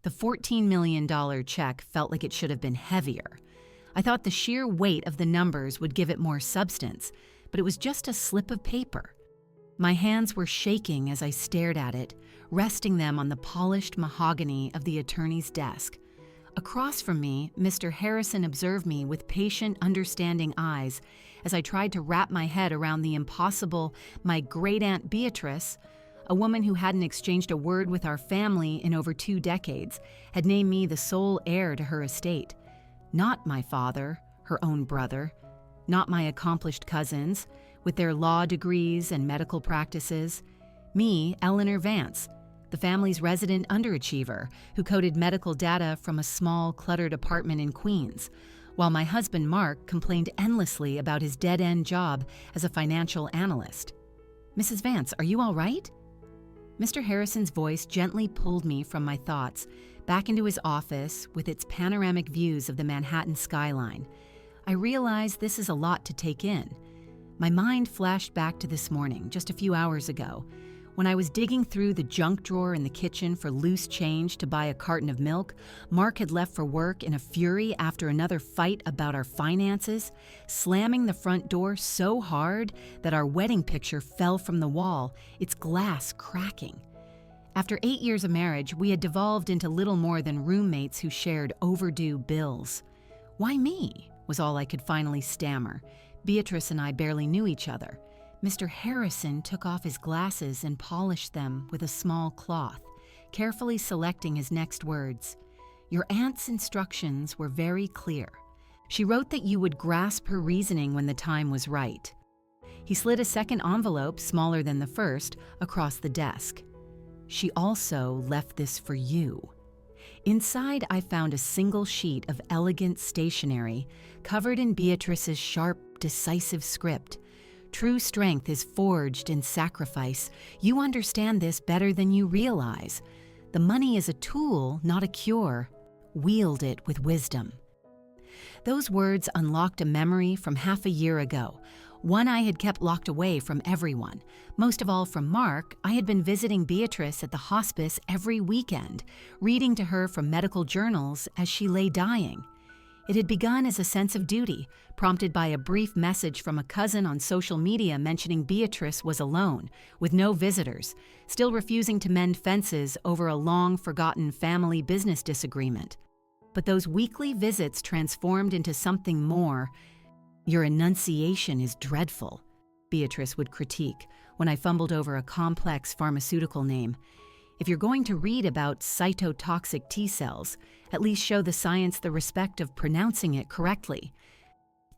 The $14 million check felt like it should have been heavier. I thought the sheer weight of the numbers would give it more substance, but it was just a slip of paper. My hands were shaking as I stared at it, resting them on the polished mahogany of the attorney's desk. Across from me, Mr. Harrison observed me with patient, understanding eyes as I tried to wrap my head around the impossible my great-aunt Beatrice, a woman who hadn't exchanged a word with our family in over 2 decades, had named me the sole heir to her estate. Not my father, her own brother, not my accomplished cousins, with their law degrees and medical practices. Me, Eleanor Vance, the family's resident underachiever who coded medical data from a small, cluttered apartment in Queens, while my husband Mark complained endlessly about his dead-end job as a financial analyst. "Mrs. Vance, are you all right?" Mr. Harrison's voice gently pulled me from my thoughts, back into his office with its panoramic views of the Manhattan skyline. I realized this is a lot to take in. My mind flashed back to this morning, just a few hours ago, when I was digging through the junk drawer in the kitchen for loose change to buy a carton of milk. Mark had left for work in a fury after another fight about our finances, slamming the front door so hard that our wedding picture fell from the wall, its glass cracking. After 8 years of marriage, we had devolved into little more than roommates who shared overdue bills. "Why me?" was all I could finally stammer. Beatrice and I barely knew each other. Mr. Harrison took off his glasses and polished them with a small cloth, carefully selecting his next words. "Your aunt's instructions were very clear. She wrote that you would grasp her reasoning when the time was right." He slid a second envelope, smaller than the first, across the desk. "She also left this for you." Inside, I found a single sheet of elegant stationery, covered in Beatrice's sharp, decisive script. "True strength is forged in sacrifice. You understand this better than you realize. The money is a tool, not a cure. Wield it with wisdom." Those words unlocked a memory from half a year ago, one I had kept locked away from everyone. Most of all from Mark. I had been visiting Beatrice at the hospice every weekend, reading to her from medical journals as she lay dying. It had begun as a sense of duty, prompted by a brief message from a cousin on social media mentioning Beatrice was alone, with no visitors, still refusing to mend fences over a long-forgotten family business disagreement. But those weekly visits transformed into something more. "Your enunciation is dreadful," Beatrice would critique when I fumbled over a complex pharmaceutical name. "If you're going to read about cytotoxic T cells, at least show the science the respect of pronouncing it correctly."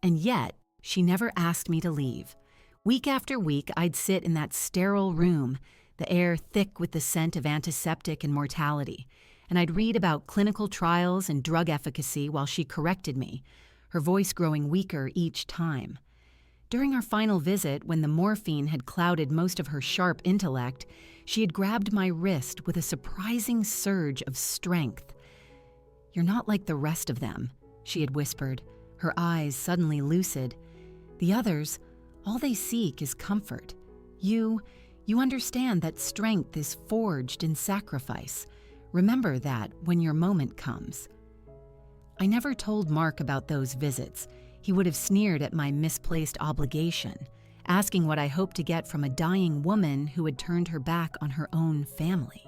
And yet, she never asked me to leave. Week after week, I'd sit in that sterile room, the air thick with the scent of antiseptic and mortality, and I'd read about clinical trials and drug efficacy while she corrected me, her voice growing weaker each time. During our final visit, when the morphine had clouded most of her sharp intellect, she had grabbed my wrist with a surprising surge of strength. "You're not like the rest of them," she had whispered, her eyes suddenly lucid. "The others, all they seek is comfort. You understand that strength is forged in sacrifice. Remember that when your moment comes." I never told Mark about those visits. He would have sneered at my misplaced obligation, asking what I hoped to get from a dying woman who had turned her back on her own family.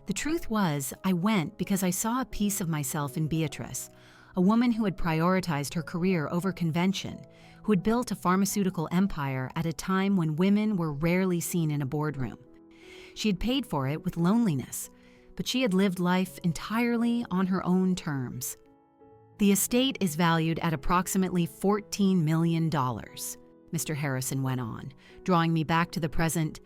The truth was, I went because I saw a piece of myself in Beatrice, a woman who had prioritized her career over convention, who had built a pharmaceutical empire at a time when women were rarely seen in a boardroom. She had paid for it with loneliness, but she had lived life entirely on her own terms. "The estate is valued at approximately $14 million, Mr. Harrison went on, drawing me back to the present.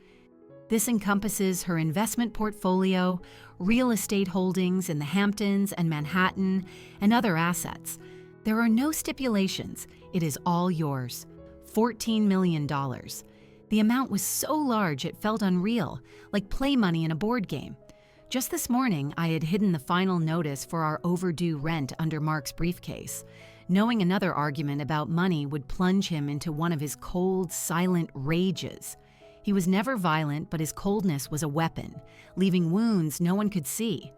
"This encompasses her investment portfolio, real estate holdings in the Hamptons and Manhattan, and other assets. There are no stipulations. It is all yours. $14 million. The amount was so large it felt unreal, like play money in a board game. Just this morning, I had hidden the final notice for our overdue rent under Mark's briefcase, knowing another argument about money would plunge him into one of his cold, silent rages. He was never violent, but his coldness was a weapon, leaving wounds no one could see.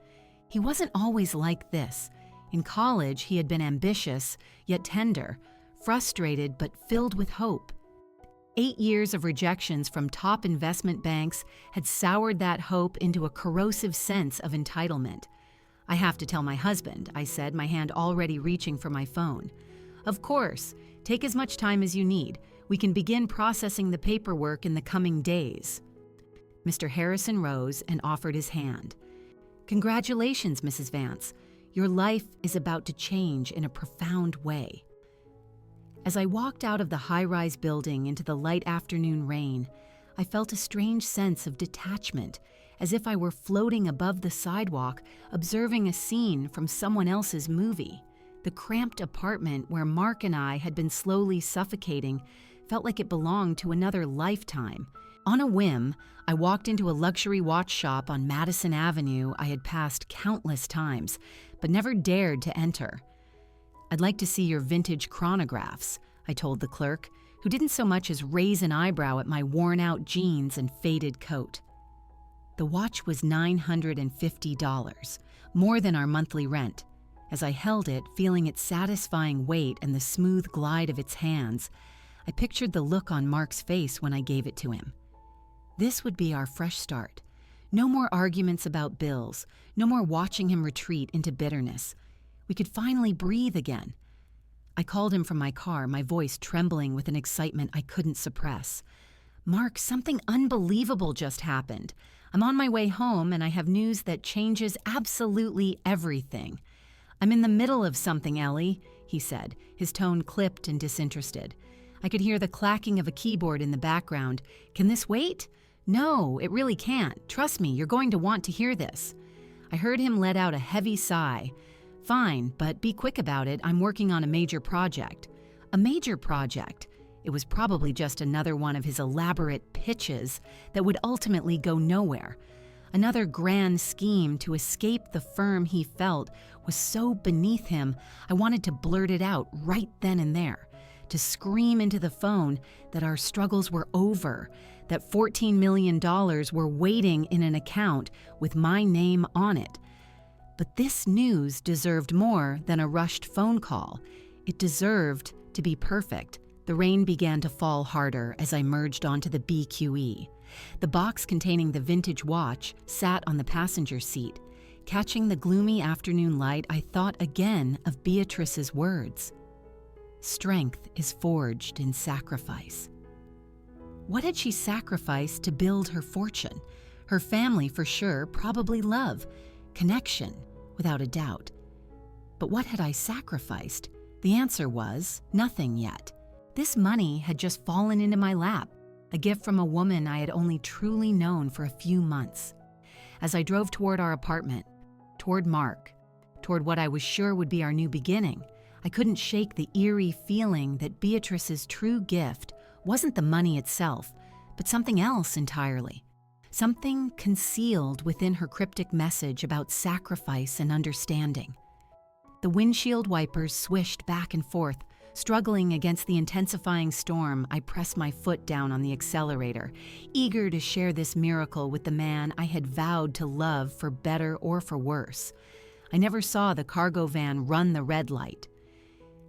He wasn't always like this. In college, he had been ambitious, yet tender, frustrated but filled with hope. 8 years of rejections from top investment banks had soured that hope into a corrosive sense of entitlement. "I have to tell my husband," I said, my hand already reaching for my phone. "Of course. Take as much time as you need. We can begin processing the paperwork in the coming days." Mr. Harrison rose and offered his hand. "Congratulations, Mrs. Vance. Your life is about to change in a profound way." As I walked out of the high-rise building into the light afternoon rain, I felt a strange sense of detachment, as if I were floating above the sidewalk, observing a scene from someone else's movie. The cramped apartment where Mark and I had been slowly suffocating felt like it belonged to another lifetime. On a whim, I walked into a luxury watch shop on Madison Avenue I had passed countless times, but never dared to enter. "I'd like to see your vintage chronographs," I told the clerk, who didn't so much as raise an eyebrow at my worn-out jeans and faded coat. The watch was $950, more than our monthly rent. As I held it, feeling its satisfying weight and the smooth glide of its hands, I pictured the look on Mark's face when I gave it to him. This would be our fresh start. No more arguments about bills, no more watching him retreat into bitterness. We could finally breathe again. I called him from my car, my voice trembling with an excitement I couldn't suppress. "Mark, something unbelievable just happened. I'm on my way home and I have news that changes absolutely everything." "I'm in the middle of something, Ellie," he said, his tone clipped and disinterested. I could hear the clacking of a keyboard in the background. "Can this wait?" "No, it really can't. Trust me, you're going to want to hear this." I heard him let out a heavy sigh. "Fine, but be quick about it. I'm working on a major project." A major project? It was probably just another one of his elaborate pitches that would ultimately go nowhere. Another grand scheme to escape the firm he felt was so beneath him, I wanted to blurt it out right then and there, to scream into the phone that our struggles were over, that $14 million were waiting in an account with my name on it. But this news deserved more than a rushed phone call. It deserved to be perfect. The rain began to fall harder as I merged onto the BQE. The box containing the vintage watch sat on the passenger seat. Catching the gloomy afternoon light, I thought again of Beatrice's words. "Strength is forged in sacrifice." What had she sacrificed to build her fortune? Her family, for sure, probably love. Connection, without a doubt. But what had I sacrificed? The answer was nothing yet. This money had just fallen into my lap, a gift from a woman I had only truly known for a few months. As I drove toward our apartment, toward Mark, toward what I was sure would be our new beginning, I couldn't shake the eerie feeling that Beatrice's true gift wasn't the money itself, but something else entirely. Something concealed within her cryptic message about sacrifice and understanding. The windshield wipers swished back and forth. Struggling against the intensifying storm, I pressed my foot down on the accelerator, eager to share this miracle with the man I had vowed to love for better or for worse. I never saw the cargo van run the red light.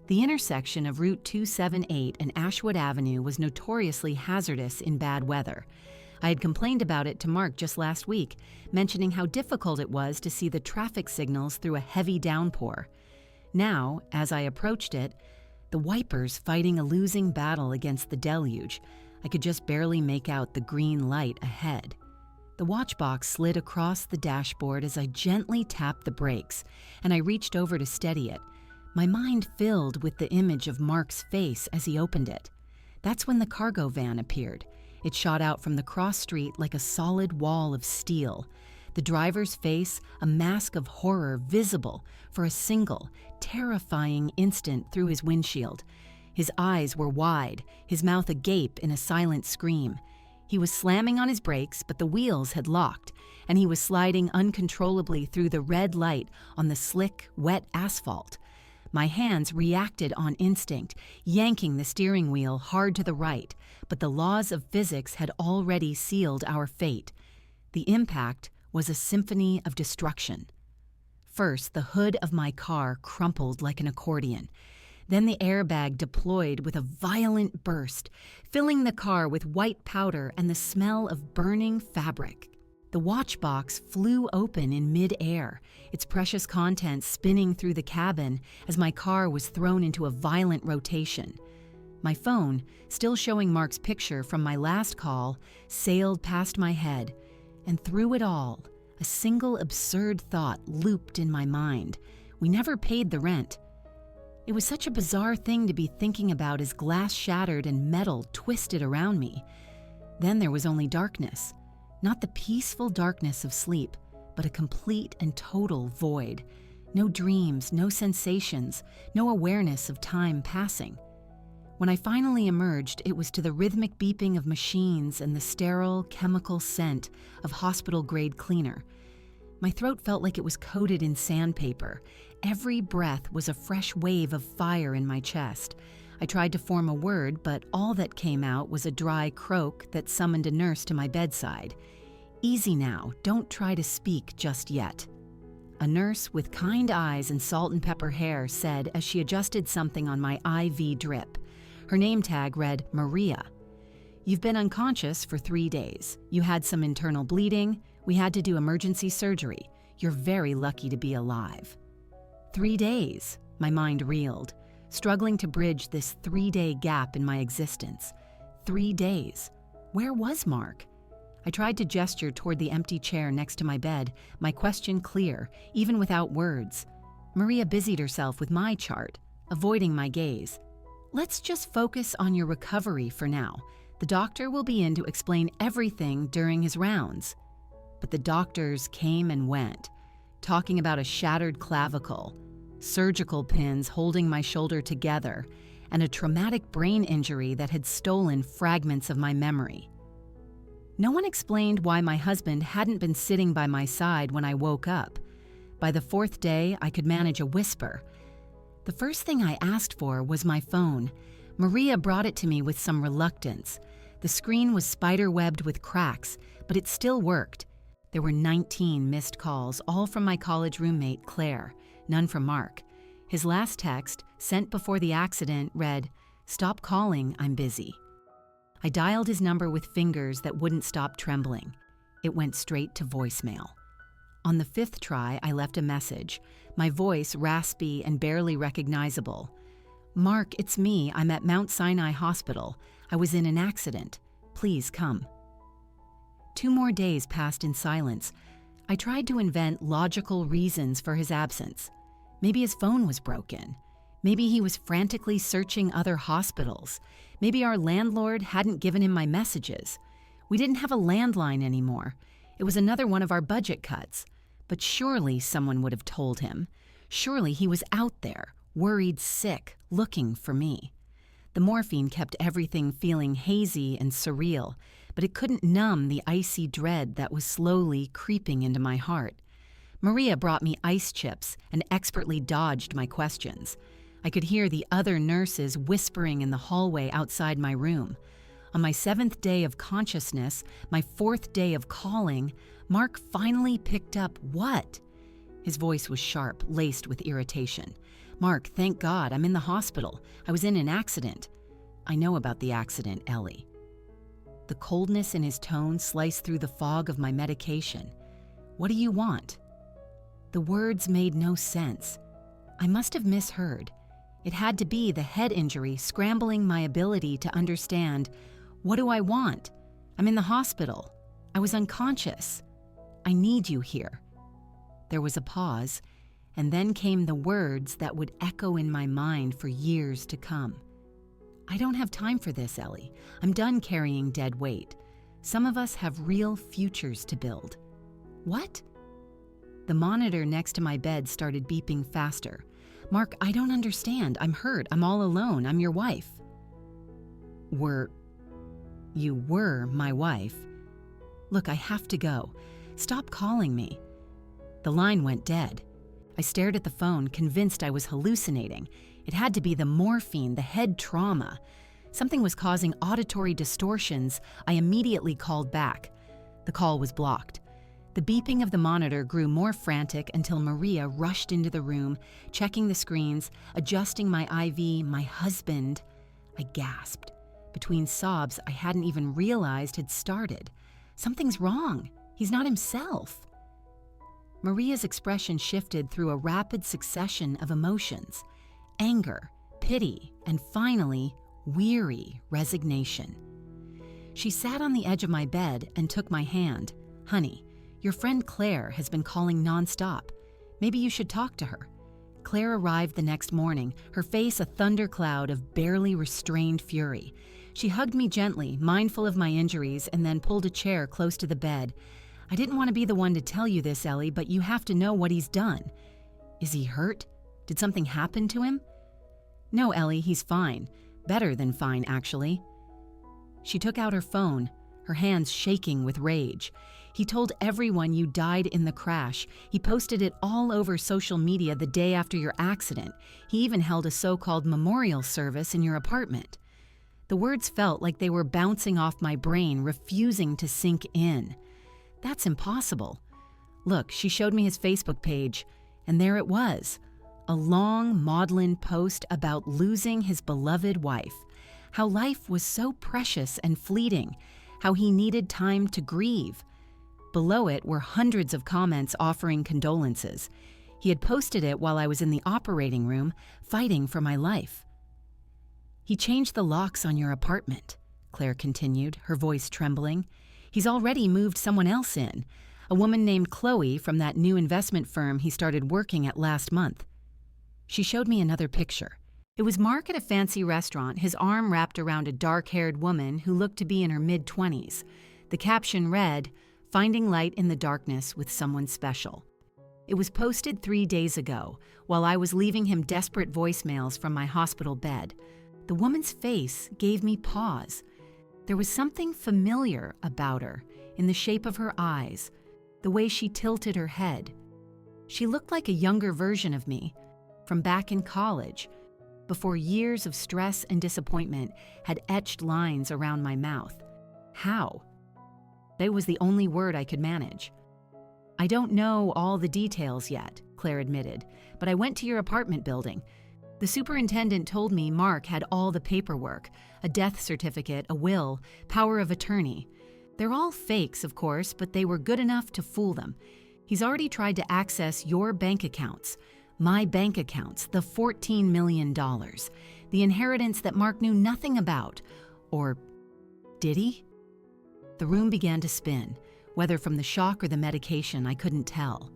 The intersection of Route 278 and Ashwood Avenue was notoriously hazardous in bad weather. I had complained about it to Mark just last week, mentioning how difficult it was to see the traffic signals through a heavy downpour. Now, as I approached it, the wipers fighting a losing battle against the deluge, I could just barely make out the green light ahead. The watch box slid across the dashboard as I gently tapped the brakes, and I reached over to steady it. My mind filled with the image of Mark's face as he opened it. That's when the cargo van appeared. It shot out from the cross street like a solid wall of steel. The driver's face, a mask of horror visible for a single, terrifying instant through his windshield. His eyes were wide, his mouth agape in a silent scream. He was slamming on his brakes, but the wheels had locked, and he was sliding uncontrollably through the red light on the slick, wet asphalt. My hands reacted on instinct, yanking the steering wheel hard to the right, but the laws of physics had already sealed our fate. The impact was a symphony of destruction. First, the hood of my car crumpled like an accordion. Then the airbag deployed with a violent burst, filling the car with white powder and the smell of burning fabric. The watch box flew open in mid-air, its precious contents spinning through the cabin as my car was thrown into a violent rotation. My phone, still showing Mark's picture from my last call, sailed past my head, and through it all, a single absurd thought looped in my mind. We never paid the rent. It was such a bizarre thing to be thinking about as glass shattered and metal twisted around me. Then there was only darkness. Not the peaceful darkness of sleep, but a complete and total void. No dreams, no sensations, no awareness of time passing. When I finally emerged, it was to the rhythmic beeping of machines and the sterile, chemical scent of hospital-grade cleaner. My throat felt like it was coated in sandpaper. Every breath was a fresh wave of fire in my chest. I tried to form a word, but all that came out was a dry croak that summoned a nurse to my bedside. "Easy now, don't try to speak just yet." A nurse with kind eyes and salt and pepper hair said as she adjusted something on my IV drip. Her name tag read Maria. "You've been unconscious for 3 days. You had some internal bleeding. We had to do emergency surgery. You're very lucky to be alive." 3 days, my mind reeled, struggling to bridge this 3-day gap in my existence. 3 days. Where was Mark? I tried to gesture toward the empty chair next to my bed, my question clear, even without words. Maria busied herself with my chart, avoiding my gaze. "Let's just focus on your recovery for now. The doctor will be in to explain everything during his rounds." But the doctors came and went, talking about a shattered clavicle, surgical pins holding my shoulder together, and a traumatic brain injury that had stolen fragments of my memory. No one explained why my husband hadn't been sitting by my side when I woke up. By the 4th day, I could manage a whisper. The first thing I asked for was my phone. Maria brought it to me with some reluctance. The screen was spider-webbed with cracks, but it still worked. There were 19 missed calls, all from my college roommate, Claire, none from Mark. His last text, sent before the accident, read, "Stop calling, I'm busy." I dialed his number with fingers that wouldn't stop trembling. It went straight to voicemail. On the 5th try, I left a message, my voice raspy and barely recognizable. "Mark, it's me. I'm at Mount Sinai Hospital. I was in an accident. Please come." 2 more days passed in silence. I tried to invent logical reasons for his absence. Maybe his phone was broken. Maybe he was frantically searching other hospitals. Maybe our landlord hadn't given him my messages. We didn't have a landline anymore. It was another one of our budget cuts. But surely someone would have told him. Surely he was out there, worried sick, looking for me. The morphine kept everything feeling hazy and surreal, but it couldn't numb the icy dread that was slowly creeping into my heart. Maria brought me ice chips and expertly dodged my questions. I could hear the other nurses whispering in the hallway outside my room. On my 7th day of consciousness, my 4th day of calling, Mark finally picked up what? His voice was sharp, laced with irritation. "Mark, thank God, I'm in the hospital. I was in an accident." "I know about the accident, Ellie." The coldness in his tone sliced through the fog of my medication. "What do you want?" The words made no sense. I must have misheard. It had to be the head injury scrambling my ability to understand. What do I want? I'm in the hospital. I was unconscious. I need you here. There was a pause, and then came the words that would echo in my mind for years to come. "I don't have time for this, Ellie. I'm done carrying dead weight. Some of us have real futures to build." "What?" The monitor next to my bed started beeping faster. "Mark, I don't understand. I'm hurt. I'm all alone. I'm your wife." You were my wife. "Look, I have to go. Stop calling me." The line went dead. I stared at the phone, convinced I was hallucinating. It had to be the morphine, the head trauma. Something was causing auditory distortions. I immediately called back. The call was blocked. The beeping of the monitor grew more frantic until Maria rushed into the room, checking the screens, adjusting my IV. My husband. I gasped. Between sobs I hadn't even realized had started. Something's wrong. He's not himself. Maria's expression shifted through a rapid succession of emotions: anger, pity, and finally, weary resignation. She sat on the edge of my bed and took my hand. "Honey, your friend Claire has been calling nonstop. Maybe you should talk to her." Claire arrived the next morning, her face a thundercloud of barely restrained fury. She hugged me gently, mindful of my injuries, and then pulled a chair close to the bed. "I didn't want to be the one to tell you this, Ellie, but you have to know what he's done." "Is he hurt? Did something happen to him?" "No, Ellie, he's fine. Better than fine, actually." She took out her phone, her hands shaking with rage. "He told everyone you died in the crash. He posted it all over social media the day after your accident. He even held a so-called memorial service in your apartment." The words felt like they were bouncing off my brain, refusing to sink in. That's impossible. Look, she showed me his Facebook page, and there it was. A long, maudlin post about losing his beloved wife. How life was so precious and fleeting. How he needed time to grieve. Below it were hundreds of comments offering condolences. He had posted it while I was in the operating room, fighting for my life. "He changed the locks on your apartment," Claire continued, her voice trembling. "He's already moved someone else in, a woman named Chloe from that new investment firm he started working at last month." She showed me another picture. It was Mark at a fancy restaurant, his arm wrapped around a dark-haired woman who looked to be in her mid-20s. The caption read, "Finding light in the darkness with someone special." It was posted 3 days ago, while I was leaving him desperate voicemails from my hospital bed. The woman's face gave me pause. There was something familiar about her, in the shape of her eyes, the way she tilted her head. She looked like a younger version of me, from back in college, before years of stress and disappointment had etched lines around my mouth. How? That was the only word I could manage. "I don't know all the details yet," Claire admitted, "but I went to your apartment building. The superintendent told me Mark had all the paperwork, a death certificate, a will, power of attorney. They're all fakes, of course, but they were good enough to fool them. He's already tried to access your bank accounts, my bank accounts, the $14 million, the inheritance that Mark knew nothing about. Or did he?" The room began to spin, whether from the shock or the medication, I couldn't tell.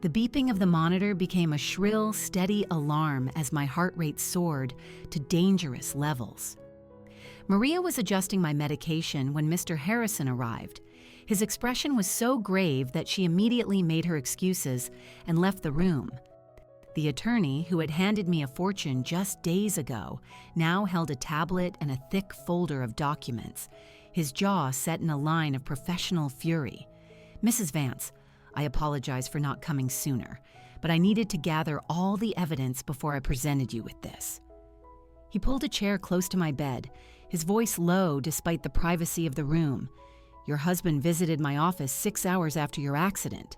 The beeping of the monitor became a shrill, steady alarm as my heart rate soared to dangerous levels. Maria was adjusting my medication when Mr. Harrison arrived. His expression was so grave that she immediately made her excuses and left the room. The attorney, who had handed me a fortune just days ago, now held a tablet and a thick folder of documents, his jaw set in a line of professional fury. "Mrs. Vance, I apologize for not coming sooner, but I needed to gather all the evidence before I presented you with this." He pulled a chair close to my bed, his voice low despite the privacy of the room. "Your husband visited my office 6 hours after your accident."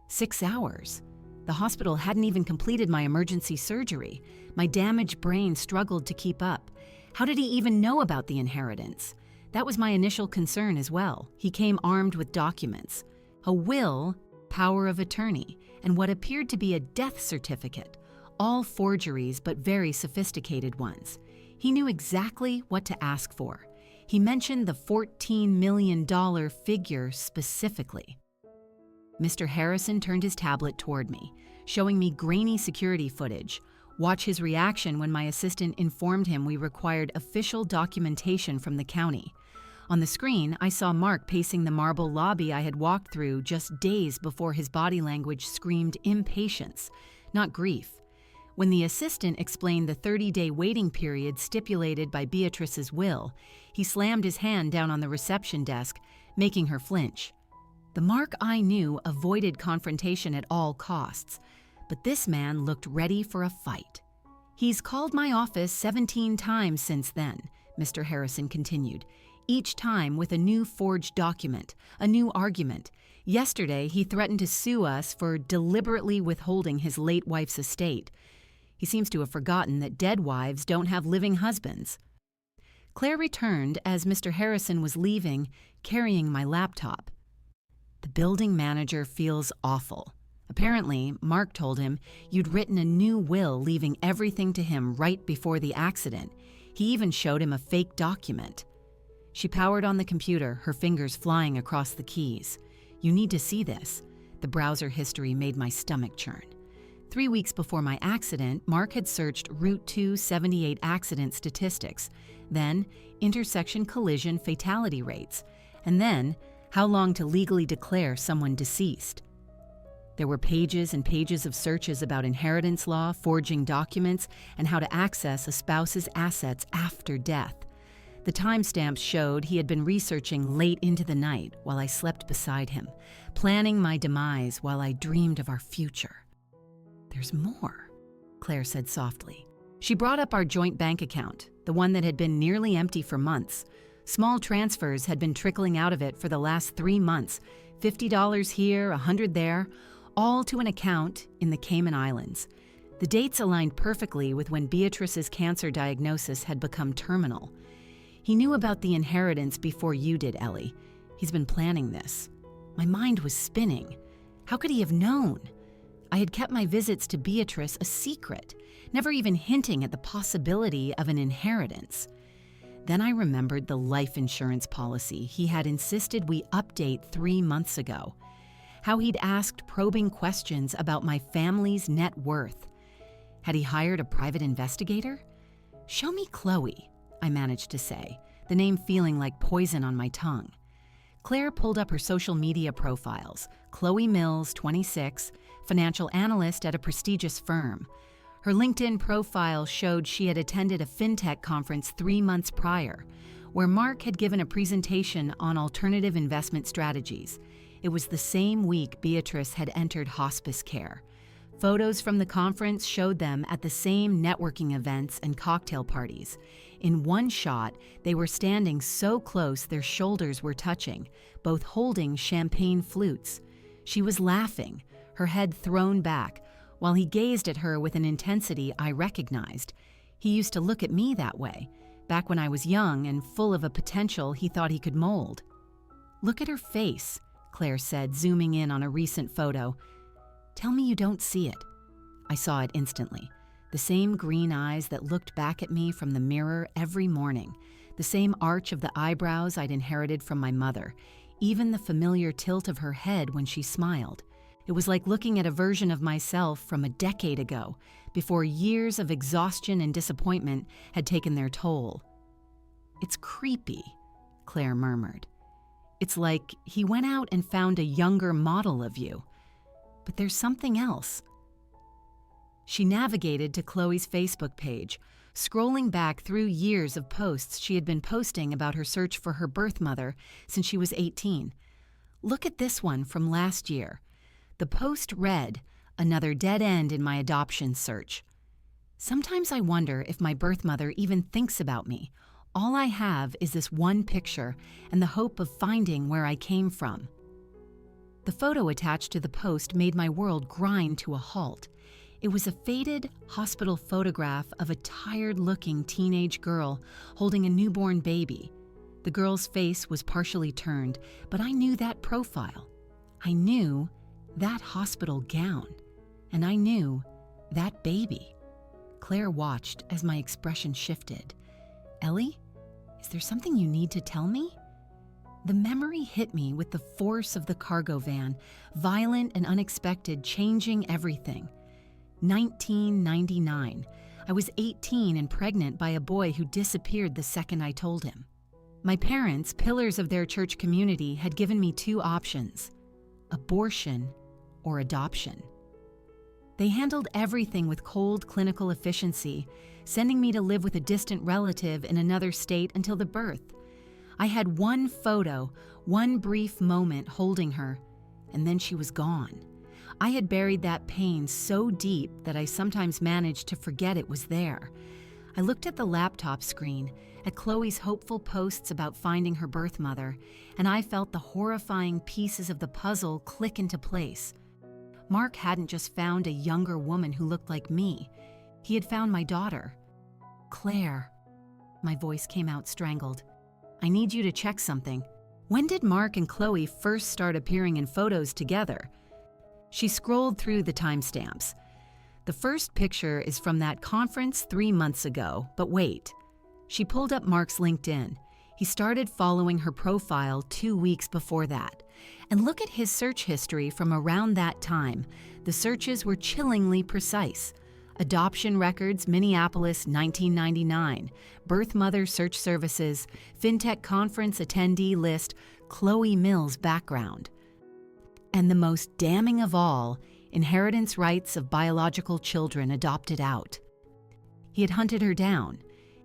6 hours? The hospital hadn't even completed my emergency surgery. My damaged brain struggled to keep up. How did he even know about the inheritance? That was my initial concern as well. He came armed with documents. A will, power of attorney, and what appeared to be a death certificate. All forgeries, but very sophisticated ones. He knew exactly what to ask for. He mentioned the $14 million figure specifically. Mr. Harrison turned his tablet toward me, showing me grainy security footage. Watch his reaction when my assistant informed him we required official documentation from the county. On the screen, I saw Mark pacing the marble lobby I had walked through just days before his body language screamed impatience, not grief. When the assistant explained the 30-day waiting period stipulated by Beatrice's will, he slammed his hand down on the reception desk, making her flinch. The Mark I knew avoided confrontation at all costs, but this man looked ready for a fight. "He's called my office 17 times since then," Mr. Harrison continued, "each time with a new forged document, a new argument. Yesterday, he threatened to sue us for deliberately withholding his late wife's estate. He seems to have forgotten that dead wives don't have living husbands. Claire returned as Mr. Harrison was leaving, carrying my laptop. The building manager feels awful. Apparently, Mark told him you'd written a new will leaving everything to him right before the accident. He even showed him a fake document. She powered on the computer, her fingers flying across the keys. You need to see this. The browser history made my stomach churn. 3 weeks before my accident, Mark had searched Route 278 accident statistics, then intersection collision fatality rates, and then how long to legally declare someone deceased. There were pages and pages of searches about inheritance law, forging documents, and how to access a spouse's assets after death. The timestamps showed he had been researching late into the night while I slept beside him, planning my demise while I dreamed of our future. "There's more," Claire said softly. She brought up our joint bank account, the one that had been nearly empty for months. Small transfers had been trickling out of it for the last 3 months, $50 here, $100 there, all to an account in the Cayman Islands. The dates aligned perfectly with when Beatrice's cancer diagnosis had become terminal. "He knew about the inheritance before you did, Ellie. He's been planning this." My mind was spinning. How could he have known? I had kept my visits to Beatrice a secret, never even hinting at the possibility of an inheritance. Then I remembered the life insurance policy he had insisted we update 3 months ago. How he'd asked probing questions about my family's net worth. Had he hired a private investigator? "Show me Chloe," I managed to say, the name feeling like poison on my tongue. Claire pulled up her social media profiles. Chloe Mills, 26, financial analyst at a prestigious firm. Her LinkedIn profile showed she had attended a fintech conference 3 months prior, where Mark had given a presentation on alternative investment strategies. It was the same week Beatrice had entered hospice care. Photos from the conference showed them at the same networking events and cocktail parties. In one shot, they were standing so close their shoulders were touching, both holding champagne flutes. She was laughing, her head thrown back, while he gazed at her with an intensity I recognized. He used to look at me that way, back when I was young and full of a potential he thought he could mold. "Look at her face," Claire said, zooming in on a recent photo. "Tell me you don't see it." I saw it instantly. The same green eyes that looked back at me from the mirror every morning. The same arch of the eyebrows I'd inherited from my mother. Even the familiar tilt of her head when she smiled. It was like looking at a version of myself from a decade ago, before years of exhaustion and disappointment had taken their toll. "It's creepy," Claire murmured. "It's like he went out and found a younger model of you. But there's something else." She navigated to Chloe's Facebook page, scrolling back through years of posts she had been posting about her search for her birth mother since she was 18. "Look at this one from last year." The post read, "Another dead end in my adoption search." Sometimes I wonder if my birth mother even thinks about me. All I have is this one picture and the hope of finding where I came from. The photo attached to the post made my world grind to a halt. It was a faded hospital photograph of a tired-looking teenage girl holding a newborn baby. The girl's face was partially turned, but I knew that profile. I knew that hospital gown. And I knew that baby. Claire watched as my expression shifted. "Ellie, is there something you need to tell me?" The memory hit me with the force of the cargo van, violent and unexpected, changing everything. 1999. I was 18 and pregnant by a boy who disappeared the second I told him. My parents, pillars of their church community, had given me 2 options: abortion or adoption. They handled everything with cold clinical efficiency, sending me to live with a distant relative in another state until the birth. I had one photo, one brief moment holding her, and then she was gone. I had buried that pain so deep that I sometimes managed to forget it was there. I looked at the laptop screen, at Chloe's hopeful posts about finding her birth mother, and I felt the horrifying pieces of the puzzle click into place. Mark hadn't just found a younger woman who looked like me. He had found my daughter. Claire. My voice came out strangled. I need you to check something. When did Mark and Chloe first start appearing in photos together? She scrolled through the timestamps. The first picture is from that conference 3 months ago, but wait. She pulled up Mark's LinkedIn. He started following her profile 2 weeks before that. And look at his search history from around that time. The searches were chillingly precise. Adoption records, Minneapolis, 1999. Birth mother search services, FinTech conference attendee list, Chloe Mills background. And the most damning of all, inheritance rights of biological children adopted out. He had hunted her down.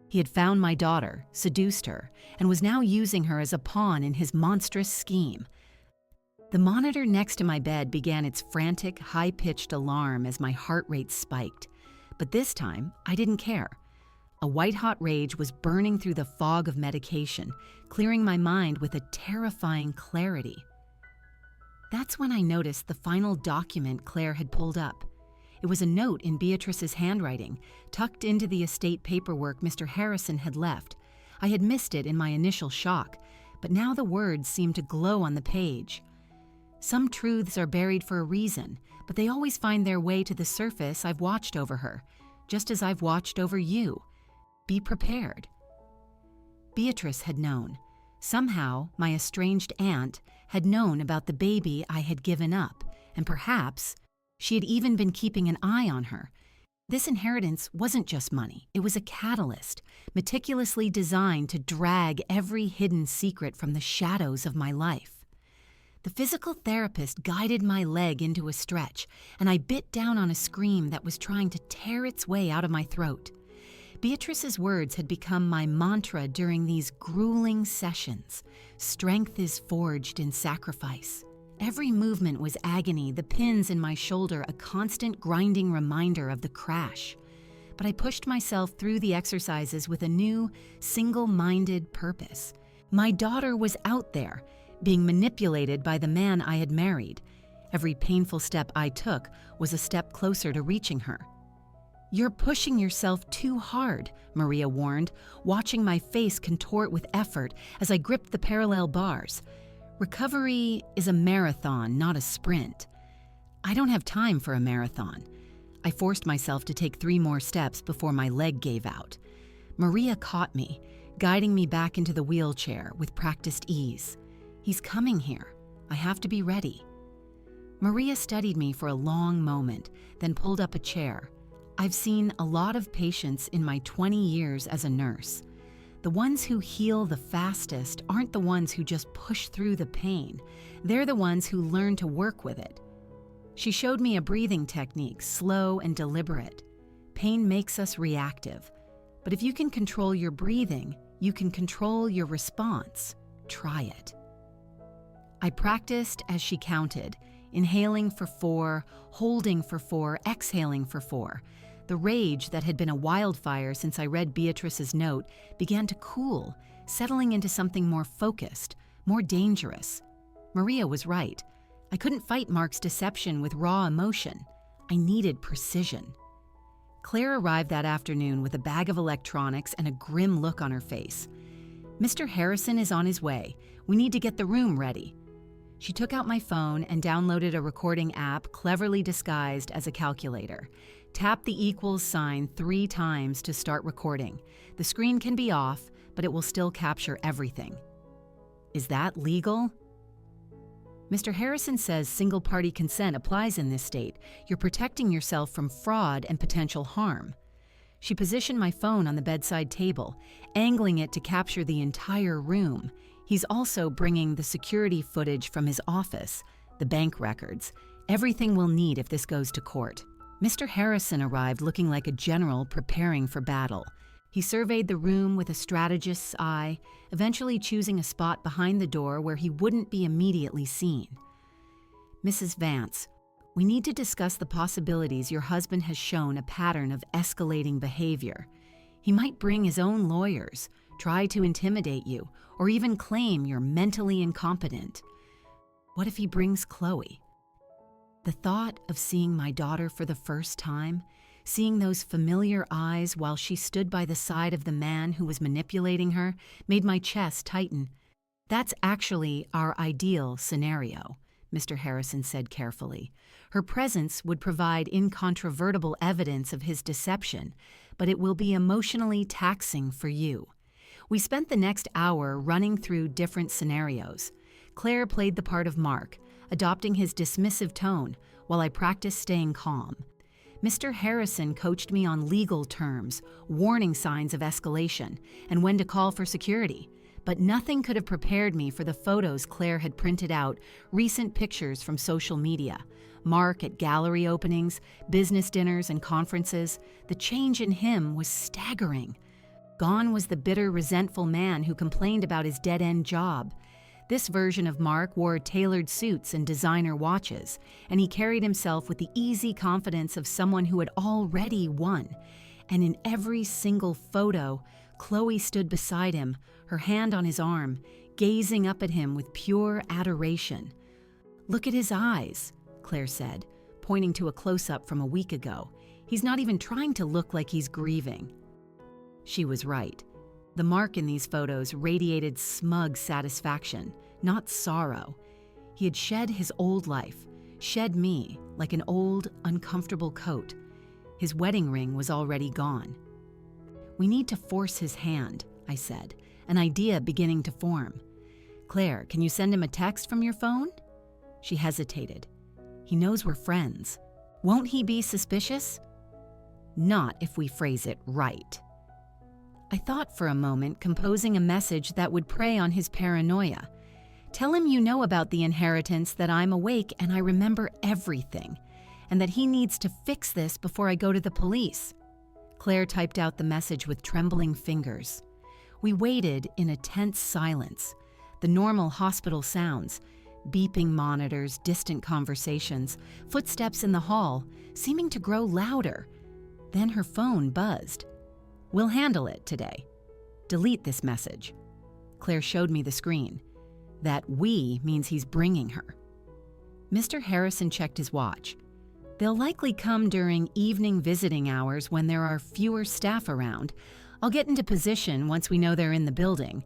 He had found my daughter, seduced her, and was now using her as a pawn in his monstrous scheme. The monitor next to my bed began its frantic, high-pitched alarm as my heart rate spiked. But this time, I didn't care. A white-hot rage was burning through the fog of medication, clearing my mind with a terrifying clarity. That's when I noticed the final document Claire had pulled up. It was a note in Beatrice's handwriting, tucked into the estate paperwork Mr. Harrison had left. I had missed it in my initial shock, but now the words seemed to glow on the page. Some truths are buried for a reason, but they always find their way to the surface. I've watched over her, just as I've watched over you. Be prepared. Beatrice had known. Somehow, my estranged aunt had known about the baby I had given up, and perhaps she had even been keeping an eye on her. This inheritance wasn't just money. It was a catalyst, meticulously designed to drag every hidden secret from the shadows of my life. The physical therapist guided my leg into a stretch, and I bit down on a scream that was trying to tear its way out of my throat. Beatrice's words had become my mantra during these grueling sessions. Strength is forged in sacrifice. Every movement was agony, the pins in my shoulder a constant grinding reminder of the crash. But I pushed myself through the exercises with a new, single-minded purpose. My daughter was out there, being manipulated by the man I had married. Every painful step I took was a step closer to reaching her. You're pushing yourself too hard, Maria warned, watching my face contort with effort as I gripped the parallel bars. Recovery is a marathon, not a sprint. I don't have time for a marathon. I forced myself to take 3 more steps before my leg gave out. Maria caught me, guiding me back into the wheelchair with practiced ease. He's coming here. I have to be ready. Maria studied me for a long moment, then pulled up a chair. I've seen a lot of patients in my 20 years as a nurse. The ones who heal the fastest aren't the ones who just push through the pain. They're the ones who learn to work with it. She showed me a breathing technique, slow and deliberate. Pain makes us reactive. But if you can control your breathing, you can control your response. Try it. I practiced as she counted, inhaling for 4, holding for 4, exhaling for 4. The rage that had been a wildfire since I read Beatrice's note began to cool, settling into something more focused, more dangerous. Maria was right. I couldn't fight Mark's deception with raw emotion. I needed precision. Claire arrived that afternoon with a bag of electronics and a grim look on her face. Mr. Harrison is on his way. We need to get the room ready. She took out my phone and downloaded a recording app cleverly disguised as a calculator. Tap the equals sign 3 times to start recording. The screen can be off, but it will still capture everything. Is that legal? Mr. Harrison says single-party consent applies in this state. You're protecting yourself from fraud and potential harm. She positioned my phone on the bedside table, angling it to capture the entire room. He's also bringing the security footage from his office, the bank records, everything we'll need if this goes to court. Mr. Harrison arrived looking like a general preparing for battle. He surveyed the room with a strategist's eye, eventually choosing a spot behind the door where he wouldn't be immediately seen. Mrs. Vance, we need to discuss the possibilities your husband has shown a pattern of escalating behavior. He might bring his own lawyers, try to intimidate you, or even claim you're mentally incompetent. What if he brings Chloe? The thought of seeing my daughter for the first time, seeing those familiar eyes while she stood by the side of the man who was manipulating her, made my chest tighten. "That's actually our ideal scenario," Mr. Harrison said carefully. "Her presence would provide incontrovertible evidence of his deception, but it will be emotionally taxing for you." We spent the next hour running through different scenarios. Claire played the part of Mark, adopting his dismissive tone while I practiced staying calm. Mr. Harrison coached me on legal terms, warning signs of escalation, and when to call for security. But nothing could have prepared me for the photos Claire had printed out, recent pictures from social media, Mark at gallery openings, business dinners and conferences. The change in him was staggering. Gone was the bitter, resentful man who complained about his dead-end job. This version of Mark wore tailored suits and designer watches, and he carried himself with the easy confidence of someone who had already won. And in every single photo, Chloe stood beside him, her hand on his arm, gazing up at him with pure adoration. "Look at his eyes," Claire said, pointing to a close-up from a week ago. "He's not even trying to look like he's grieving." She was right. The Mark in these photos radiated smug satisfaction, not sorrow. He had shed his old life, shed me like an old, uncomfortable coat. His wedding ring was already gone. "We need to force his hand," I said, an idea beginning to form. "Claire, can you send him a text from your phone?" She hesitated. "He knows we're friends. Won't he be suspicious?" "Not if we phrase it right." I thought for a moment, composing a message that would prey on his paranoia. "Tell him you know about the inheritance, that I'm awake and I remember everything, and that he needs to fix this before I go to the police." Claire typed out the message with trembling fingers. We waited in a tense silence. The normal hospital sounds, beeping monitors, distant conversations, footsteps in the hall, seeming to grow louder. Then her phone buzzed. "We'll handle it today. Delete this message." Claire showed me the screen. That "we" means he's bringing her. Mr. Harrison checked his watch. "They'll likely come during evening visiting hours when there are fewer staff around. I'll get into position once we know they're in the building."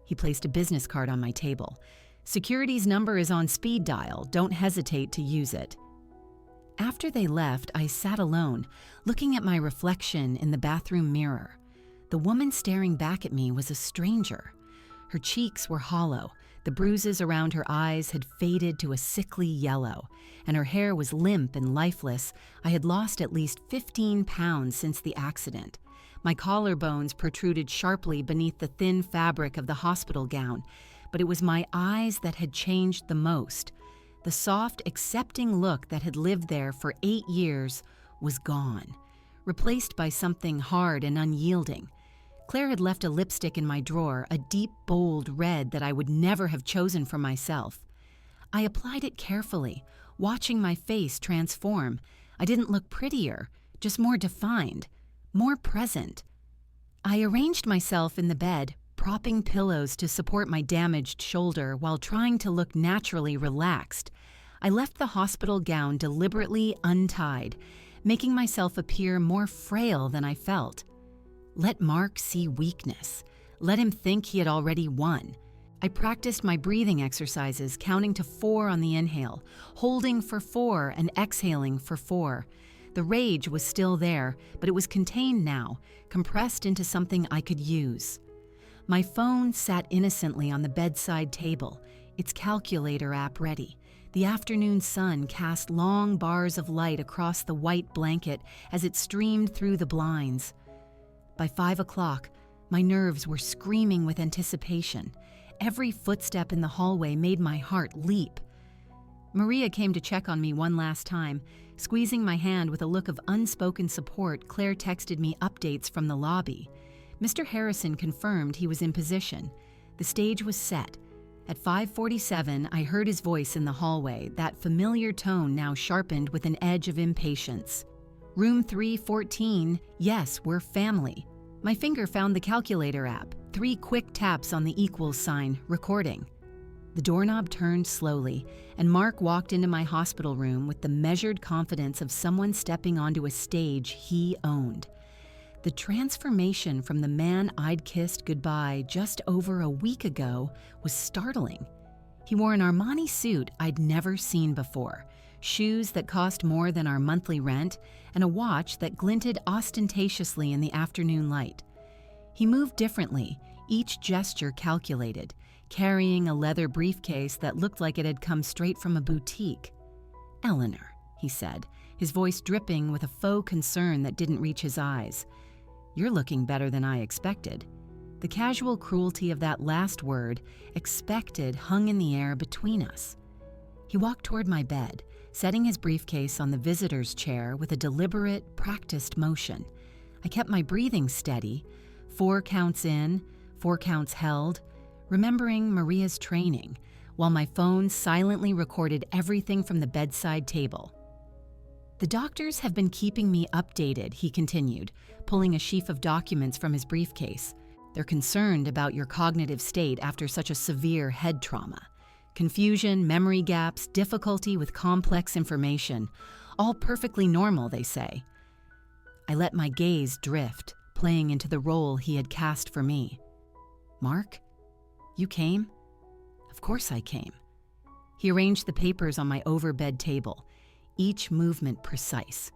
He placed a business card on my table. "Security's number is on speed dial. Don't hesitate to use it." After they left, I sat alone, looking at my reflection in the bathroom mirror. The woman staring back at me was a stranger. Her cheeks were hollow, the bruises around her eyes had faded to a sickly yellow, and her hair was limp and lifeless. I had lost at least 15 pounds since the accident. My collarbones protruded sharply beneath the thin fabric of the hospital gown, but it was my eyes that had changed the most. The soft, accepting look that had lived there for 8 years was gone, replaced by something hard and unyielding. Claire had left a lipstick in my drawer, a deep, bold red that I would never have chosen for myself. I applied it carefully, watching my face transform. I didn't look prettier, just more defined, more present. I arranged myself in the bed, propping pillows to support my damaged shoulder while trying to look naturally relaxed. I left the hospital gown deliberately untied, making myself appear more frail than I felt. Let Mark see weakness. Let him think he had already won. I practiced my breathing exercises, counting to 4 on the inhale, holding for 4 and exhaling for 4. The rage was still there, but it was contained now, compressed into something I could use. My phone sat innocently on the bedside table, its calculator app ready. The afternoon sun cast long bars of light across the white blanket as it streamed through the blinds. By 5 o'clock, my nerves were screaming with anticipation. Every footstep in the hallway made my heart leap. Maria came to check on me one last time. Squeezing my hand with a look of unspoken support, Claire texted me updates from the lobby. Mr. Harrison confirmed he was in position. The stage was set. At 5:47, I heard his voice in the hallway, that familiar tone now sharpened with an edge of impatience. "Room 314, yes, we're family." My finger found the calculator app. 3 quick taps on the equals sign, recording. The doorknob turned slowly, and Mark walked into my hospital room with the measured confidence of someone stepping onto a stage he owned. The transformation from the man I'd kissed goodbye just over a week ago was startling. He wore an Armani suit I'd never seen before, shoes that cost more than our monthly rent, and a watch that glinted ostentatiously in the afternoon light. He moved differently, each gesture calculated, carrying a leather briefcase that looked like it had come straight from a boutique. "Eleanor," he said, his voice dripping with a faux concern that didn't reach his eyes. "You're looking better than I expected." The casual cruelty of that last word, expected, hung in the air between us. He walked toward my bed, setting his briefcase on the visitor's chair with a deliberate, practiced motion. I kept my breathing steady, 4 counts in, 4 counts held, remembering Maria's training, while my phone silently recorded everything from the bedside table. "The doctors have been keeping me updated," he continued, pulling a sheaf of documents from his briefcase. "They're concerned about your cognitive state after such a severe head trauma. Confusion, memory gaps, difficulty with complex information. All perfectly normal, they say." I let my gaze drift, playing into the role he had cast for me. "Mark? You came?" "Of course I came." He arranged the papers on my overbed table, each movement precise.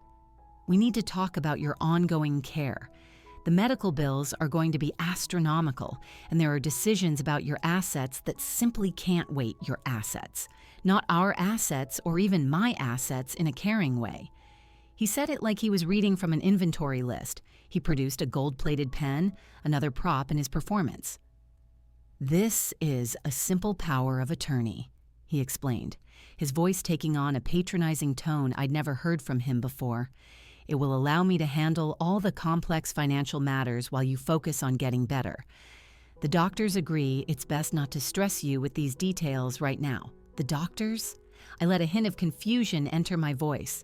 "We need to talk about your ongoing care. The medical bills are going to be astronomical, and there are decisions about your assets that simply can't wait. Your assets. Not our assets or even my assets in a caring way." He said it like he was reading from an inventory list. He produced a gold-plated pen, another prop in his performance. "This is a simple power of attorney," he explained, his voice taking on a patronizing tone I'd never heard from him before. "It will allow me to handle all the complex financial matters while you focus on getting better. The doctors agree it's best not to stress you with these details right now." "The doctors?" I let a hint of confusion enter my voice.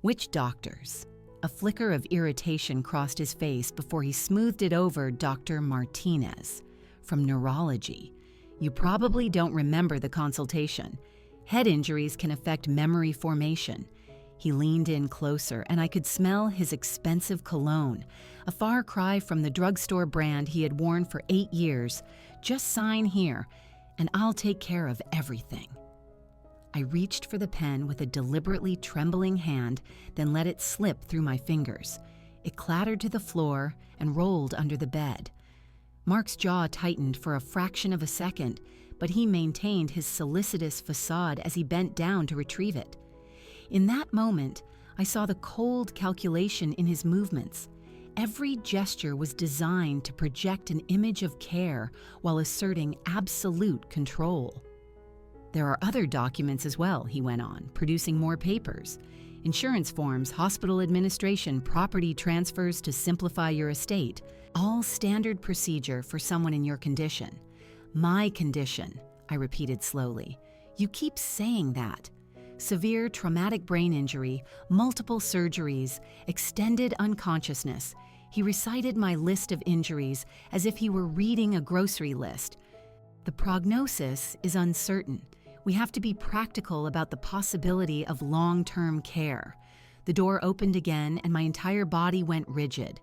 "Which doctors?" A flicker of irritation crossed his face before he smoothed it over. "Dr. Martinez, from neurology. You probably don't remember the consultation. Head injuries can affect memory formation." He leaned in closer, and I could smell his expensive cologne, a far cry from the drugstore brand he had worn for 8 years. "Just sign here, and I'll take care of everything." I reached for the pen with a deliberately trembling hand, then let it slip through my fingers. It clattered to the floor and rolled under the bed. Mark's jaw tightened for a fraction of a second, but he maintained his solicitous facade as he bent down to retrieve it. In that moment, I saw the cold calculation in his movements. Every gesture was designed to project an image of care while asserting absolute control. "There are other documents as well," he went on, producing more papers. "Insurance forms, hospital administration, property transfers to simplify your estate. All standard procedure for someone in your condition." "My condition," I repeated slowly. "You keep saying that. Severe traumatic brain injury, multiple surgeries, extended unconsciousness." He recited my list of injuries as if he were reading a grocery list. "The prognosis is uncertain. We have to be practical about the possibility of long-term care." The door opened again, and my entire body went rigid.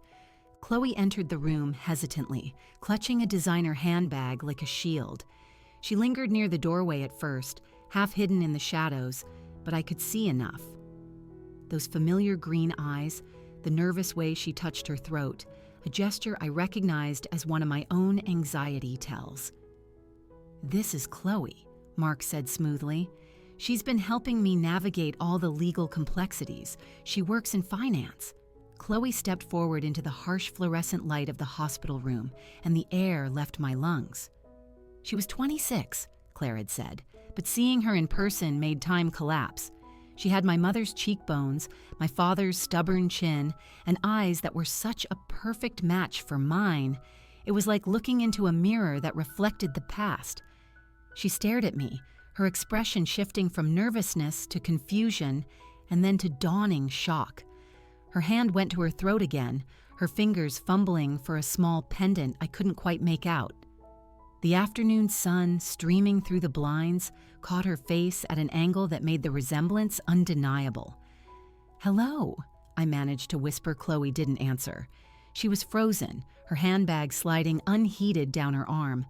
Chloe entered the room hesitantly, clutching a designer handbag like a shield. She lingered near the doorway at first, half hidden in the shadows, but I could see enough. Those familiar green eyes, the nervous way she touched her throat, a gesture I recognized as one of my own anxiety tells. "This is Chloe," Mark said smoothly. "She's been helping me navigate all the legal complexities. She works in finance." Chloe stepped forward into the harsh fluorescent light of the hospital room, and the air left my lungs. "She was 26, Claire had said, but seeing her in person made time collapse. She had my mother's cheekbones, my father's stubborn chin, and eyes that were such a perfect match for mine. It was like looking into a mirror that reflected the past. She stared at me, her expression shifting from nervousness to confusion and then to dawning shock. Her hand went to her throat again, her fingers fumbling for a small pendant I couldn't quite make out. The afternoon sun, streaming through the blinds, caught her face at an angle that made the resemblance undeniable. "Hello," I managed to whisper. Chloe didn't answer. She was frozen, her handbag sliding unheeded down her arm.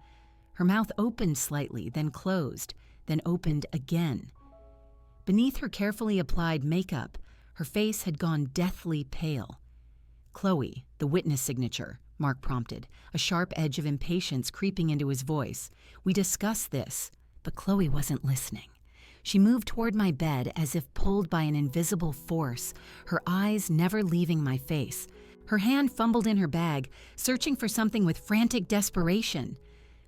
Her mouth opened slightly, then closed, then opened again. Beneath her carefully applied makeup, her face had gone deathly pale. "Chloe, the witness signature," Mark prompted, a sharp edge of impatience creeping into his voice. "We discussed this," but Chloe wasn't listening. She moved toward my bed as if pulled by an invisible force, her eyes never leaving my face. Her hand fumbled in her bag, searching for something with frantic desperation.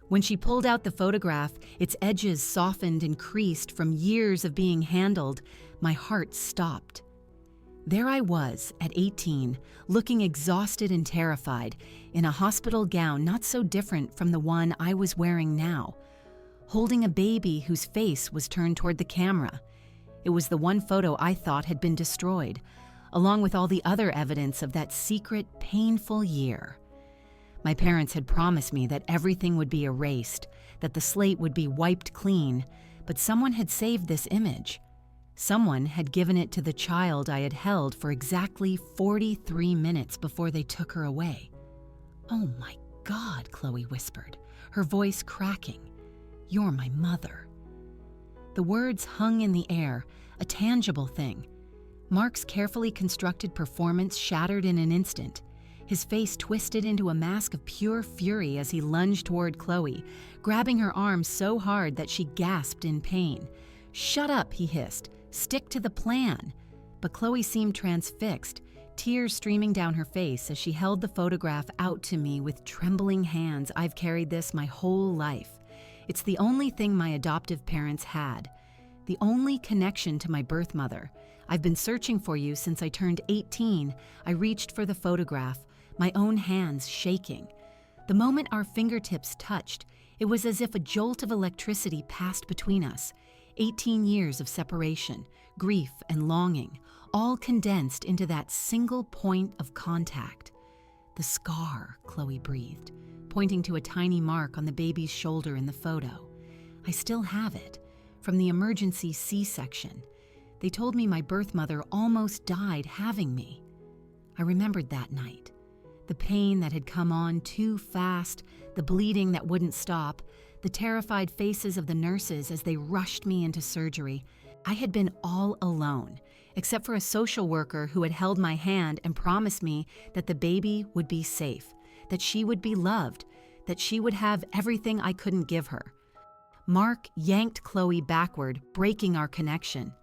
When she pulled out the photograph, its edges softened and creased from years of being handled, my heart stopped. There I was, at 18, looking exhausted and terrified, in a hospital gown not so different from the one I was wearing now, holding a baby whose face was turned toward the camera. It was the one photo I thought had been destroyed, along with all the other evidence of that secret, painful year. My parents had promised me that everything would be erased, that the slate would be wiped clean, but someone had saved this image. Someone had given it to the child I had held for exactly 43 minutes before they took her away. "Oh my God," Chloe whispered, her voice cracking. "You're my mother." The words hung in the air, a tangible thing. Mark's carefully constructed performance shattered in an instant. His face twisted into a mask of pure fury as he lunged toward Chloe, grabbing her arm so hard that she gasped in pain. "Shut up," he hissed. "Stick to the plan." But Chloe seemed transfixed, tears streaming down her face as she held the photograph out to me with trembling hands. "I've carried this my whole life. It's the only thing my adoptive parents had, the only connection to my birth mother. I've been searching for you since I turned 18. I reached for the photograph, my own hands shaking. The moment our fingertips touched, it was as if a jolt of electricity passed between us. 18 years of separation, grief and longing, all condensed into that single point of contact. "The scar," Chloe breathed, pointing to a tiny mark on the baby's shoulder in the photo. "I still have it, from the emergency C-section. They told me my birth mother almost died having me." I remembered that night. The pain that had come on too fast, the bleeding that wouldn't stop, the terrified faces of the nurses as they rushed me into surgery. I had been all alone, except for a social worker who had held my hand and promised me that the baby would be safe, that she would be loved, that she would have everything I couldn't give her. Mark yanked Chloe backward, breaking our connection.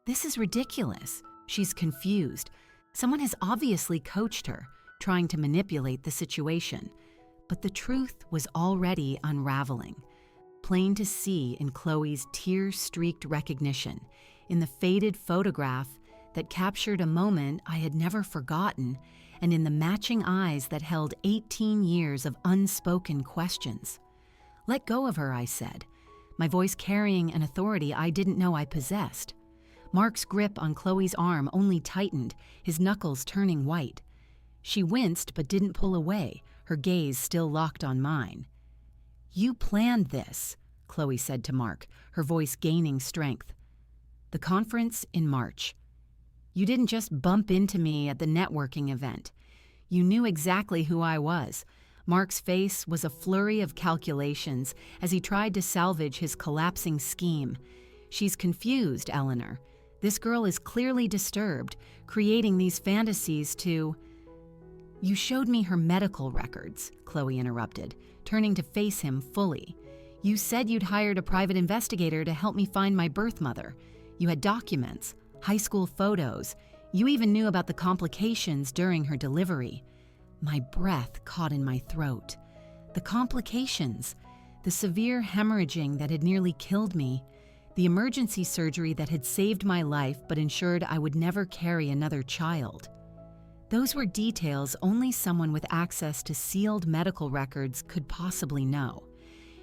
"This is ridiculous." She's confused. Someone has obviously coached her, trying to manipulate the situation. But the truth was already unraveling, plain to see in Chloe's tear-streaked recognition, in the faded photograph that captured a moment I had never forgotten, and in the matching eyes that held 18 years of unspoken questions. "Let go of her," I said, my voice carrying an authority I didn't know I possessed. Mark's grip on Chloe's arm only tightened, his knuckles turning white. She winced but didn't pull away, her gaze still locked on mine. "You planned this," Chloe said to Mark, her voice gaining strength. "The conference in March. You didn't just bump into me at the networking event. You knew exactly who I was." Mark's face was a flurry of calculations as he tried to salvage his collapsing scheme. "She's confused, Eleanor. This girl is clearly disturbed, creating these fantasies to—" "You showed me her medical records," Chloe interrupted, turning to face him fully. "You said you'd hired a private investigator to help me find my birth mother. You had documents, high school photos. You even knew about the complications during her delivery." My breath caught in my throat. The complications, the severe hemorrhaging that had nearly killed me, the emergency surgery that had saved my life but ensured I would never carry another child. Those were details only someone with access to sealed medical records could possibly know.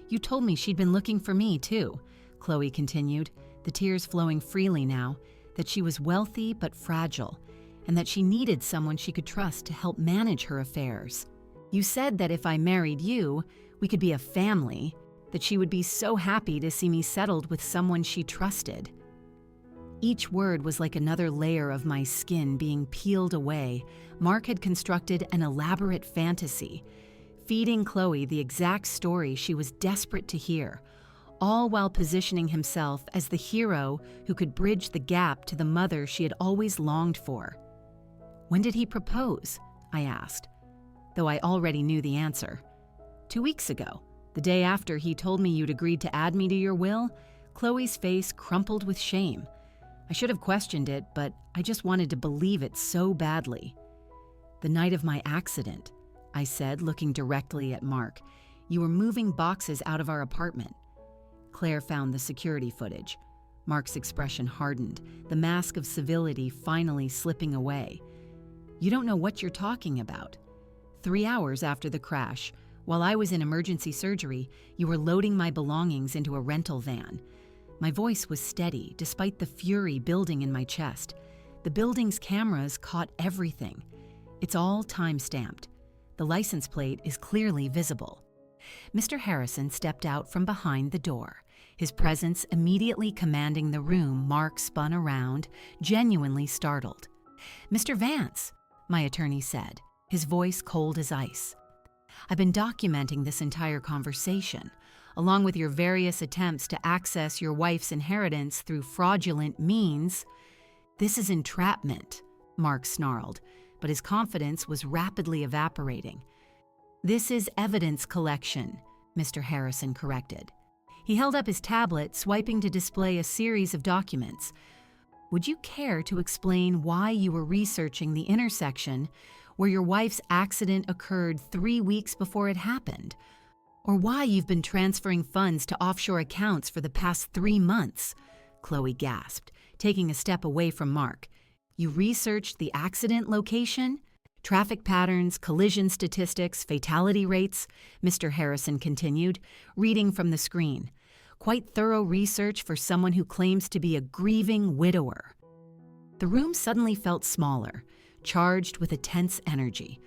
"You told me she'd been looking for me, too," Chloe continued, the tears flowing freely now, "that she was wealthy but fragile, and that she needed someone she could trust to help manage her affairs. You said that if I married you, we could be a family, that she would be so happy to see me settled with someone she trusted. Each word was like another layer of my skin being peeled away. Mark had constructed an elaborate fantasy, feeding Chloe the exact story she was desperate to hear, all while positioning himself as the hero who could bridge the gap to the mother she had always longed for. "When did he propose?" I asked, though I already knew the answer. 2 weeks ago, the day after he told me you'd agreed to add me to your will." Chloe's face crumpled with shame. I should have questioned it, but I just wanted to believe it so badly. "The night of my accident," I said, looking directly at Mark. "You were moving boxes out of our apartment." Claire found the security footage. Mark's expression hardened, the mask of civility finally slipping away. "You don't know what you're talking about. 3 hours after the crash, while I was in emergency surgery, you were loading my belongings into a rental van." My voice was steady, despite the fury building in my chest. The building's cameras caught everything. It's all time-stamped. The license plate is clearly visible. Mr. Harrison stepped out from behind the door. His presence immediately commanding the room. Mark spun around, genuinely startled. "Mr. Vance," my attorney said, his voice cold as ice. "I've been documenting this entire conversation, along with your various attempts to access your wife's inheritance through fraudulent means." "This is entrapment," Mark snarled, but his confidence was rapidly evaporating. "This is evidence collection," Mr. Harrison corrected. He held up his tablet, swiping to display a series of documents. "Would you care to explain why you were researching the intersection where your wife's accident occurred 3 weeks before it happened? Or why you've been transferring funds to offshore accounts for the past 3 months?" Chloe gasped, taking a step away from Mark. "You researched the accident location? Traffic patterns, collision statistics, fatality rates," Mr. Harrison continued, reading from the screen. "Quite thorough research for someone who claims to be a grieving widower." The room suddenly felt smaller, charged with a tense energy.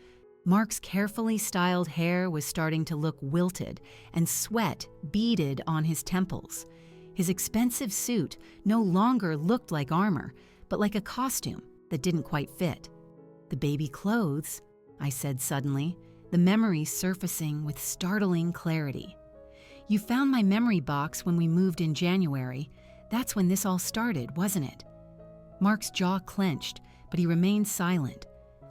Mark's carefully styled hair was starting to look wilted, and sweat beaded on his temples. His expensive suit no longer looked like armor, but like a costume that didn't quite fit. "The baby clothes," I said suddenly, the memory surfacing with startling clarity. "You found my memory box when we moved in January. That's when this all started, wasn't it?" Mark's jaw clenched, but he remained silent.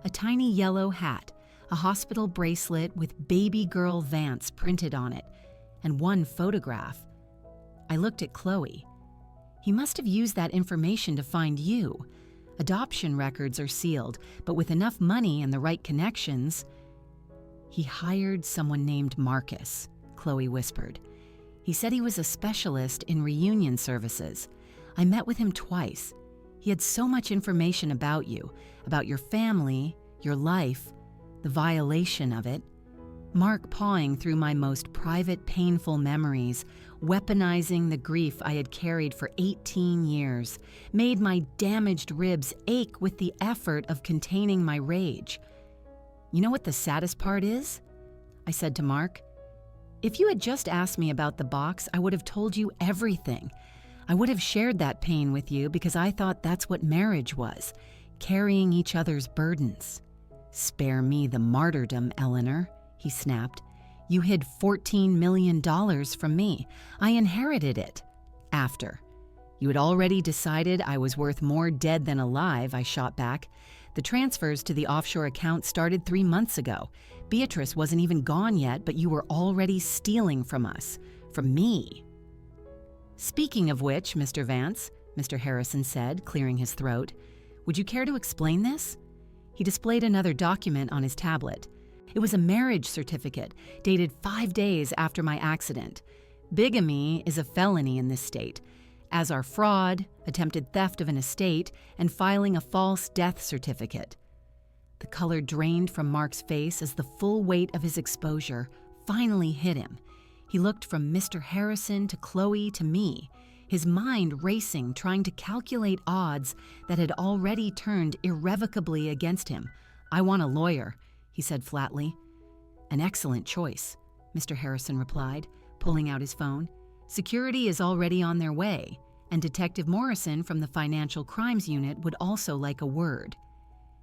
A tiny yellow hat, a hospital bracelet with "Baby Girl Vance" printed on it, and one photograph. I looked at Chloe. "He must have used that information to find you. Adoption records are sealed, but with enough money and the right connections—" "He hired someone named Marcus," Chloe whispered. "He said he was a specialist in reunion services. I met with him twice. He had so much information about you, about your family, your life, the violation of it." Mark pawing through my most private, painful memories, weaponizing the grief I had carried for 18 years, made my damaged ribs ache with the effort of containing my rage. "You know what the saddest part is?" I said to Mark. "If you had just asked me about the box, I would have told you everything. I would have shared that pain with you because I thought that's what marriage was, carrying each other's burdens." "Spare me the martyrdom, Eleanor," he snapped. "You hid $14 million from me. I inherited it. After. You had already decided I was worth more dead than alive," I shot back. "The transfers to the offshore account started 3 months ago. Beatrice wasn't even gone yet, but you were already stealing from us. From me." "Speaking of which, Mr. Vance," Mr. Harrison said, clearing his throat, "would you care to explain this?" He displayed another document on his tablet. It was a marriage certificate, dated 5 days after my accident. Bigamy is a felony in this state, as are fraud, attempted theft of an estate, and filing a false death certificate. The color drained from Mark's face as the full weight of his exposure finally hit him. He looked from Mr. Harrison to Chloe to me, his mind racing, trying to calculate odds that had already turned irrevocably against him. "I want a lawyer," he said flatly. "An excellent choice," Mr. Harrison replied, pulling out his phone. "Security is already on their way, and Detective Morrison from the Financial Crimes Unit would also like a word."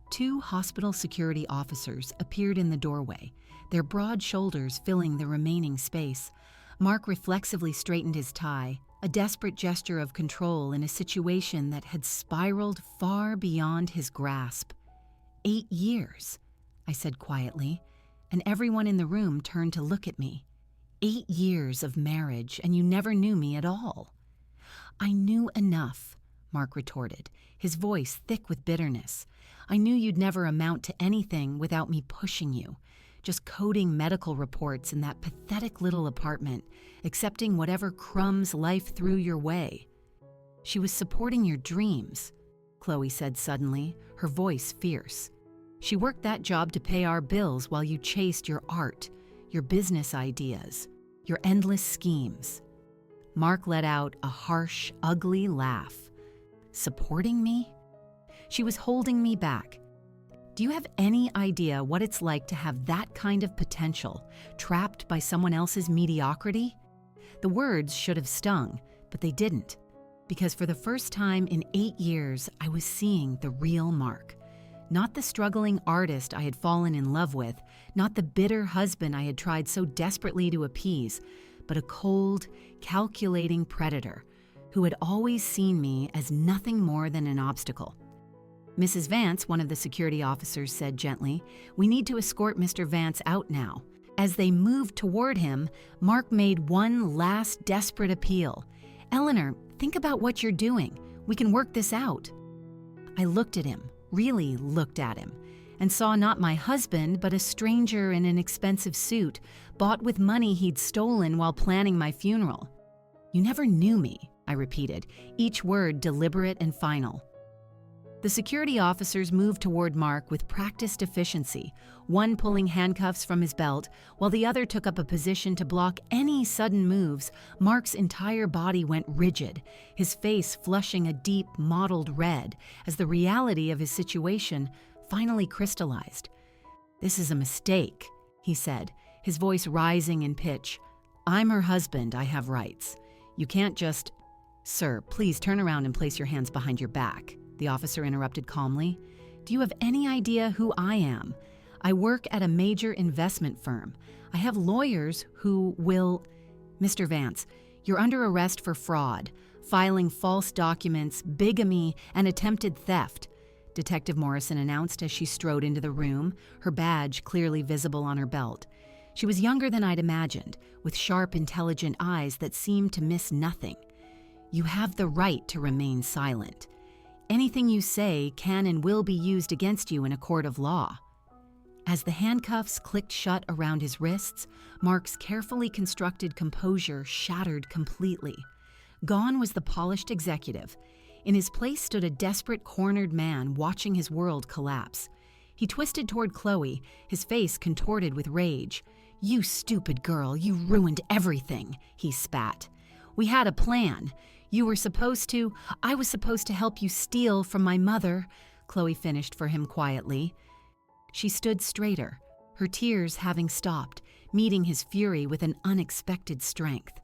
2 hospital security officers appeared in the doorway, their broad shoulders filling the remaining space. Mark reflexively straightened his tie, a desperate gesture of control in a situation that had spiraled far beyond his grasp. 8 years, I said quietly, and everyone in the room turned to look at me. 8 years of marriage, and you never knew me at all. "I knew enough," Mark retorted, his voice thick with bitterness. "I knew you'd never amount to anything without me pushing you, just coding medical reports in that pathetic little apartment, accepting whatever crumbs life threw your way." "She was supporting your dreams," Chloe said suddenly, her voice fierce. "She worked that job to pay our bills while you chased your art, your business ideas, your endless schemes." Mark let out a harsh, ugly laugh. "Supporting me?" "She was holding me back. Do you have any idea what it's like to have that kind of potential, trapped by someone else's mediocrity?" The words should have stung, but they didn't, because for the first time in 8 years, I was seeing the real Mark. Not the struggling artist I had fallen in love with, not the bitter husband I had tried so desperately to appease, but a cold, calculating predator who had always seen me as nothing more than an obstacle. "Mrs. Vance," one of the security officers said gently, "we need to escort Mr. Vance out now." As they moved toward him, Mark made one last desperate appeal. "Eleanor, think about what you're doing. We can work this out." I looked at him, really looked at him, and saw not my husband, but a stranger in an expensive suit, bought with money he'd stolen while planning my funeral. "You never knew me," I repeated, each word deliberate and final. The security officers moved toward Mark with practiced efficiency, one pulling handcuffs from his belt, while the other took up a position to block any sudden moves. Mark's entire body went rigid, his face flushing a deep, mottled red, as the reality of his situation finally crystallized. "This is a mistake," he said, his voice rising in pitch. "I'm her husband, I have rights. You can't just—" "Sir, please turn around and place your hands behind your back," the officer interrupted calmly. "Do you have any idea who I am? I work at a major investment firm. I have lawyers who will—" "Mr. Vance, you're under arrest for fraud, filing false documents, bigamy, and attempted theft," Detective Morrison announced as she strode into the room, her badge clearly visible on her belt. She was younger than I'd imagined, with sharp, intelligent eyes that seemed to miss nothing. "You have the right to remain silent. Anything you say can and will be used against you in a court of law." As the handcuffs clicked shut around his wrists, Mark's carefully constructed composure shattered completely. Gone was the polished executive. In his place stood a desperate, cornered man watching his world collapse. He twisted toward Chloe, his face contorted with rage. "You stupid girl, you ruined everything," he spat. "We had a plan. I was supposed to help you steal from my mother," Chloe finished for him quietly. She stood straighter, her tears having stopped, meeting his fury with an unexpected strength.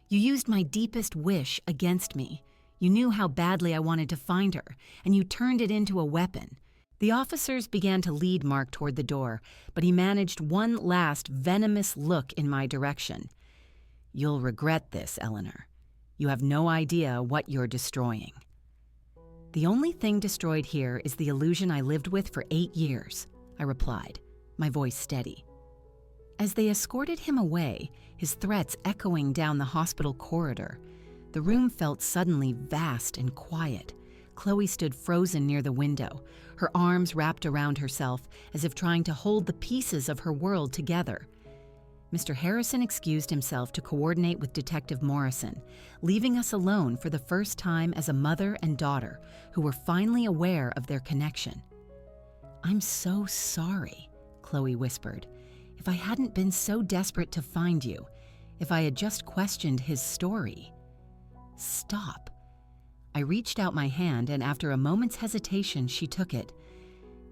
"You used my deepest wish against me. You knew how badly I wanted to find her, and you turned it into a weapon." The officers began to lead Mark toward the door, but he managed one last venomous look in my direction. "You'll regret this, Eleanor. You have no idea what you're destroying." "The only thing destroyed here is the illusion I lived with for 8 years, I replied, my voice steady. As they escorted him away, his threats echoing down the hospital corridor, the room felt suddenly vast and quiet. Chloe stood frozen near the window, her arms wrapped around herself as if trying to hold the pieces of her world together. Mr. Harrison excused himself to coordinate with Detective Morrison, leaving us alone for the first time as a mother and daughter who were finally aware of their connection. "I'm so sorry," Chloe whispered. "If I hadn't been so desperate to find you, if I had just questioned his story." Stop. I reached out my hand, and after a moment's hesitation, she took it.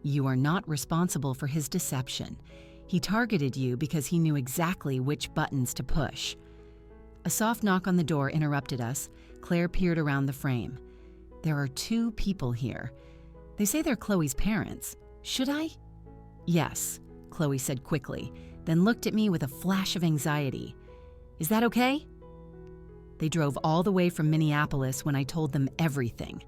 You are not responsible for his deception. He targeted you because he knew exactly which buttons to push. A soft knock on the door interrupted us. Claire peered around the frame. There are 2 people here. They say they're Chloe's parents. Should I? Yes, Chloe said quickly, then looked at me with a flash of anxiety. Is that okay? They drove all the way from Minneapolis when I told them everything.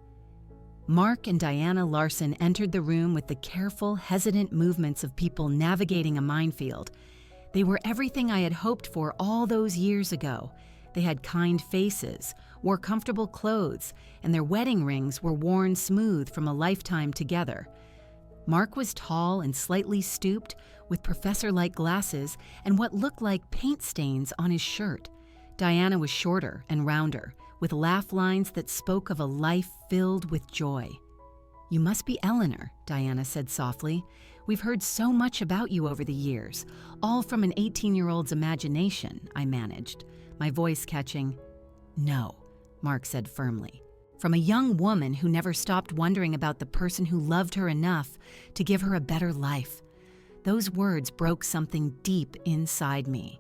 Mark and Diana Larson entered the room with the careful, hesitant movements of people navigating a minefield. They were everything I had hoped for all those years ago. They had kind faces, wore comfortable clothes, and their wedding rings were worn smooth from a lifetime together. Mark was tall and slightly stooped, with professor-like glasses and what looked like paint stains on his shirt. Diana was shorter and rounder, with laugh lines that spoke of a life filled with joy. You must be Eleanor, Diana said softly. We've heard so much about you over the years, all from an 18-year-old's imagination, I managed, my voice catching. No, Mark said firmly. From a young woman who never stopped wondering about the person who loved her enough to give her a better life. Those words broke something deep inside me.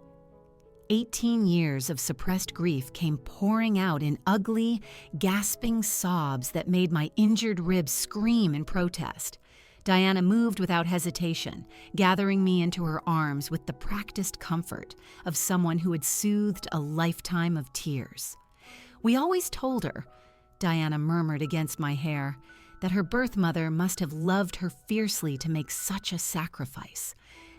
18 years of suppressed grief came pouring out in ugly, gasping sobs that made my injured ribs scream in protest. Diana moved without hesitation, gathering me into her arms with the practiced comfort of someone who had soothed a lifetime of tears. We always told her, Diana murmured against my hair, that her birth mother must have loved her fiercely to make such a sacrifice.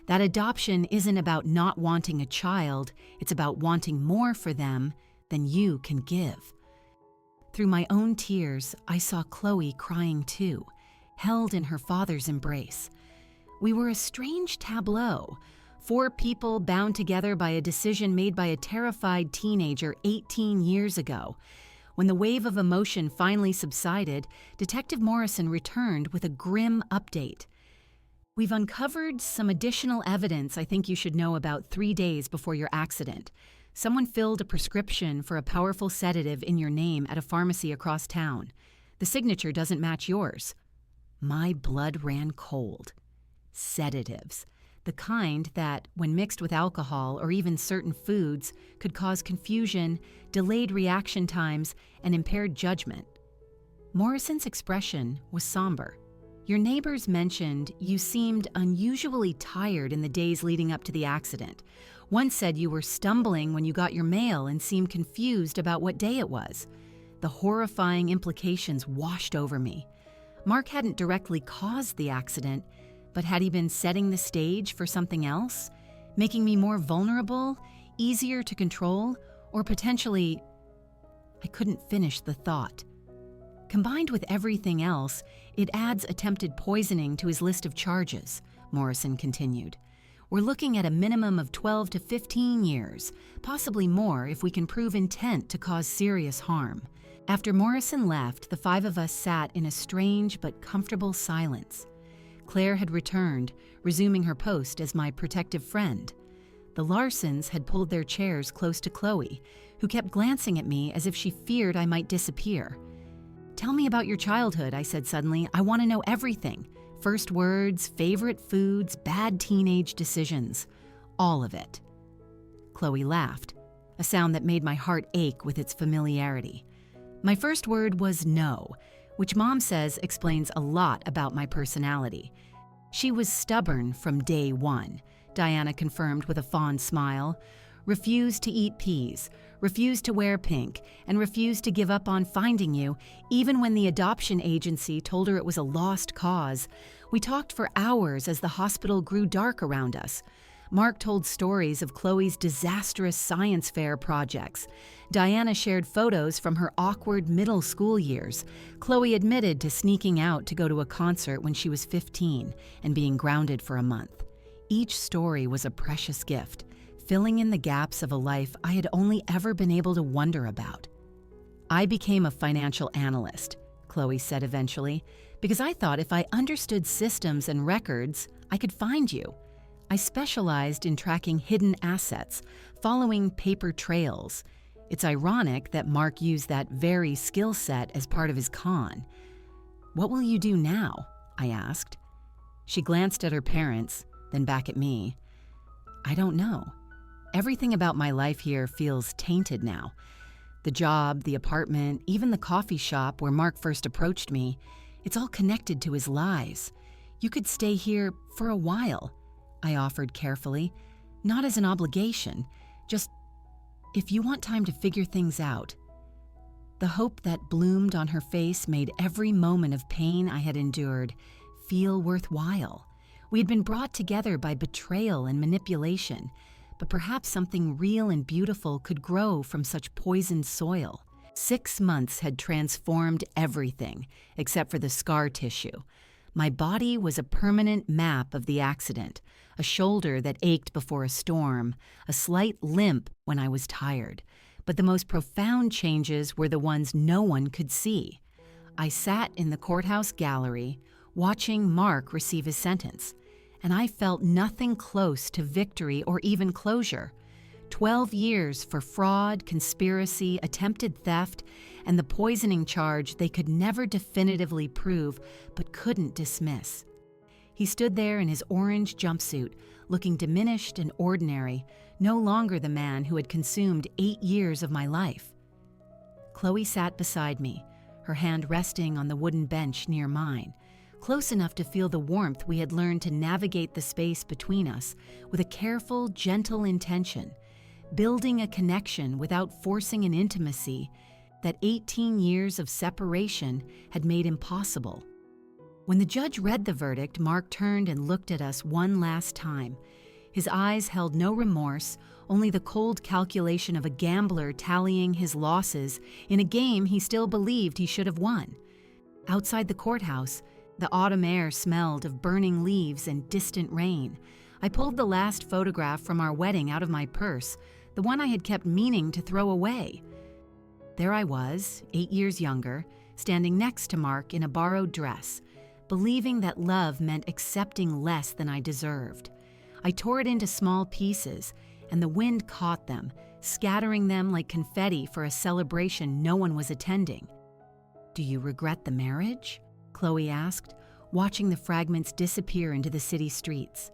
That adoption isn't about not wanting a child, it's about wanting more for them than you can give. Through my own tears, I saw Chloe crying too, held in her father's embrace. We were a strange tableau, 4 people bound together by a decision made by a terrified teenager 18 years ago. When the wave of emotion finally subsided, Detective Morrison returned with a grim update. We've uncovered some additional evidence I think you should know about 3 days before your accident. Someone filled a prescription for a powerful sedative in your name at a pharmacy across town. The signature doesn't match yours. My blood ran cold. Sedatives. The kind that, when mixed with alcohol or even certain foods, could cause confusion, delayed reaction times, and impaired judgment. Morrison's expression was somber. Your neighbors mentioned you seemed unusually tired in the days leading up to the accident. One said you were stumbling when you got your mail and seemed confused about what day it was. The horrifying implications washed over me. Mark hadn't directly caused the accident, but had he been setting the stage for something else? Making me more vulnerable, easier to control, or potentially... I couldn't finish the thought. Combined with everything else, it adds attempted poisoning to his list of charges, Morrison continued. We're looking at a minimum of 12 to 15 years, possibly more if we can prove intent to cause serious harm. After Morrison left, the 5 of us sat in a strange but comfortable silence. Claire had returned, resuming her post as my protective friend. The Larsons had pulled their chairs close to Chloe, who kept glancing at me as if she feared I might disappear. Tell me about your childhood, I said suddenly. I want to know everything. First words, favorite foods, bad teenage decisions. All of it. Chloe laughed, a sound that made my heart ache with its familiarity. My first word was no, which Mom says explains a lot about my personality. She was stubborn from day one, Diana confirmed with a fond smile. Refused to eat peas, refused to wear pink, and refused to give up on finding you, even when the adoption agency told her it was a lost cause. We talked for hours as the hospital grew dark around us. Mark told stories of Chloe's disastrous science fair projects. Diana shared photos from her awkward middle school years. Chloe admitted to sneaking out to go to a concert when she was 15 and being grounded for a month. Each story was a precious gift, filling in the gaps of a life I had only ever been able to wonder about. I became a financial analyst, Chloe said eventually, because I thought if I understood systems and records, I could find you. I specialized in tracking hidden assets, following paper trails. It's ironic that Mark used that very skill set as part of his con. "What will you do now?" I asked. She glanced at her parents, then back at me. "I don't know. Everything about my life here feels tainted now. The job, the apartment, even the coffee shop where Mark first approached me, it's all connected to his lies. You could stay here for a while," I offered carefully, "not as an obligation, just if you want time to figure things out." The hope that bloomed on her face made every moment of pain I had endured feel worthwhile. We had been brought together by betrayal and manipulation, but perhaps something real and beautiful could grow from such poisoned soil. 6 months had transformed everything, except for the scar tissue. My body was a permanent map of the accident, a shoulder that ached before a storm, a slight limp when I was tired. But the most profound changes were the ones no one could see. I sat in the courthouse gallery, watching Mark receive his sentence, and I felt nothing close to victory or even closure. 12 years for fraud, conspiracy, attempted theft, and the poisoning charge they could never definitively prove but couldn't dismiss. He stood there in his orange jumpsuit, looking diminished and ordinary, no longer the man who had consumed 8 years of my life. Chloe sat beside me, her hand resting on the wooden bench near mine, close enough to feel the warmth we had learned to navigate the space between us with a careful, gentle intention, building a connection without forcing an intimacy that 18 years of separation had made impossible. When the judge read the verdict, Mark turned and looked at us one last time. His eyes held no remorse, only the cold calculation of a gambler tallying his losses in a game he still believed he should have won. Outside the courthouse, the autumn air smelled of burning leaves and distant rain. I pulled the last photograph from our wedding out of my purse, the one I had kept meaning to throw away. There I was, 8 years younger, standing next to Mark in a borrowed dress, believing that love meant accepting less than I deserved. I tore it into small pieces, and the wind caught them, scattering them like confetti for a celebration no one was attending. "Do you regret the marriage?" Chloe asked, watching the fragments disappear into the city streets.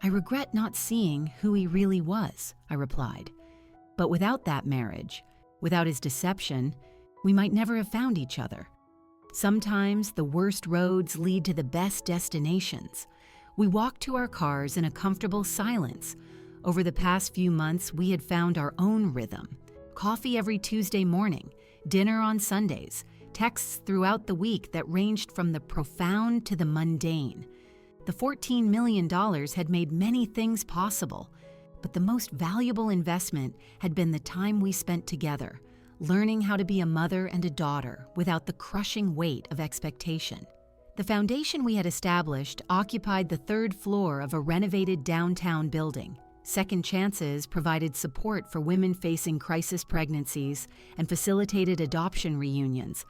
"I regret not seeing who he really was," I replied. "But without that marriage, without his deception, we might never have found each other. Sometimes the worst roads lead to the best destinations." We walked to our cars in a comfortable silence. Over the past few months, we had found our own rhythm. Coffee every Tuesday morning, dinner on Sundays, texts throughout the week that ranged from the profound to the mundane. The $14 million had made many things possible, but the most valuable investment had been the time we spent together, learning how to be a mother and a daughter without the crushing weight of expectation. The foundation we had established occupied the 3rd floor of a renovated downtown building. Second Chances provided support for women facing crisis pregnancies and facilitated adoption reunions.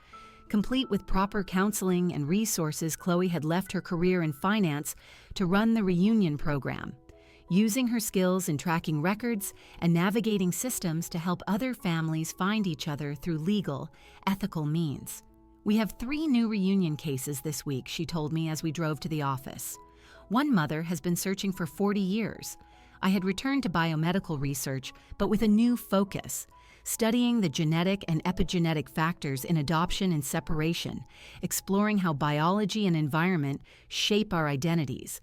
Complete with proper counseling and resources, Chloe had left her career in finance to run the reunion program, using her skills in tracking records and navigating systems to help other families find each other through legal, ethical means. "We have 3 new reunion cases this week," she told me as we drove to the office. One mother has been searching for 40 years. I had returned to biomedical research, but with a new focus, studying the genetic and epigenetic factors in adoption and separation, exploring how biology and environment shape our identities.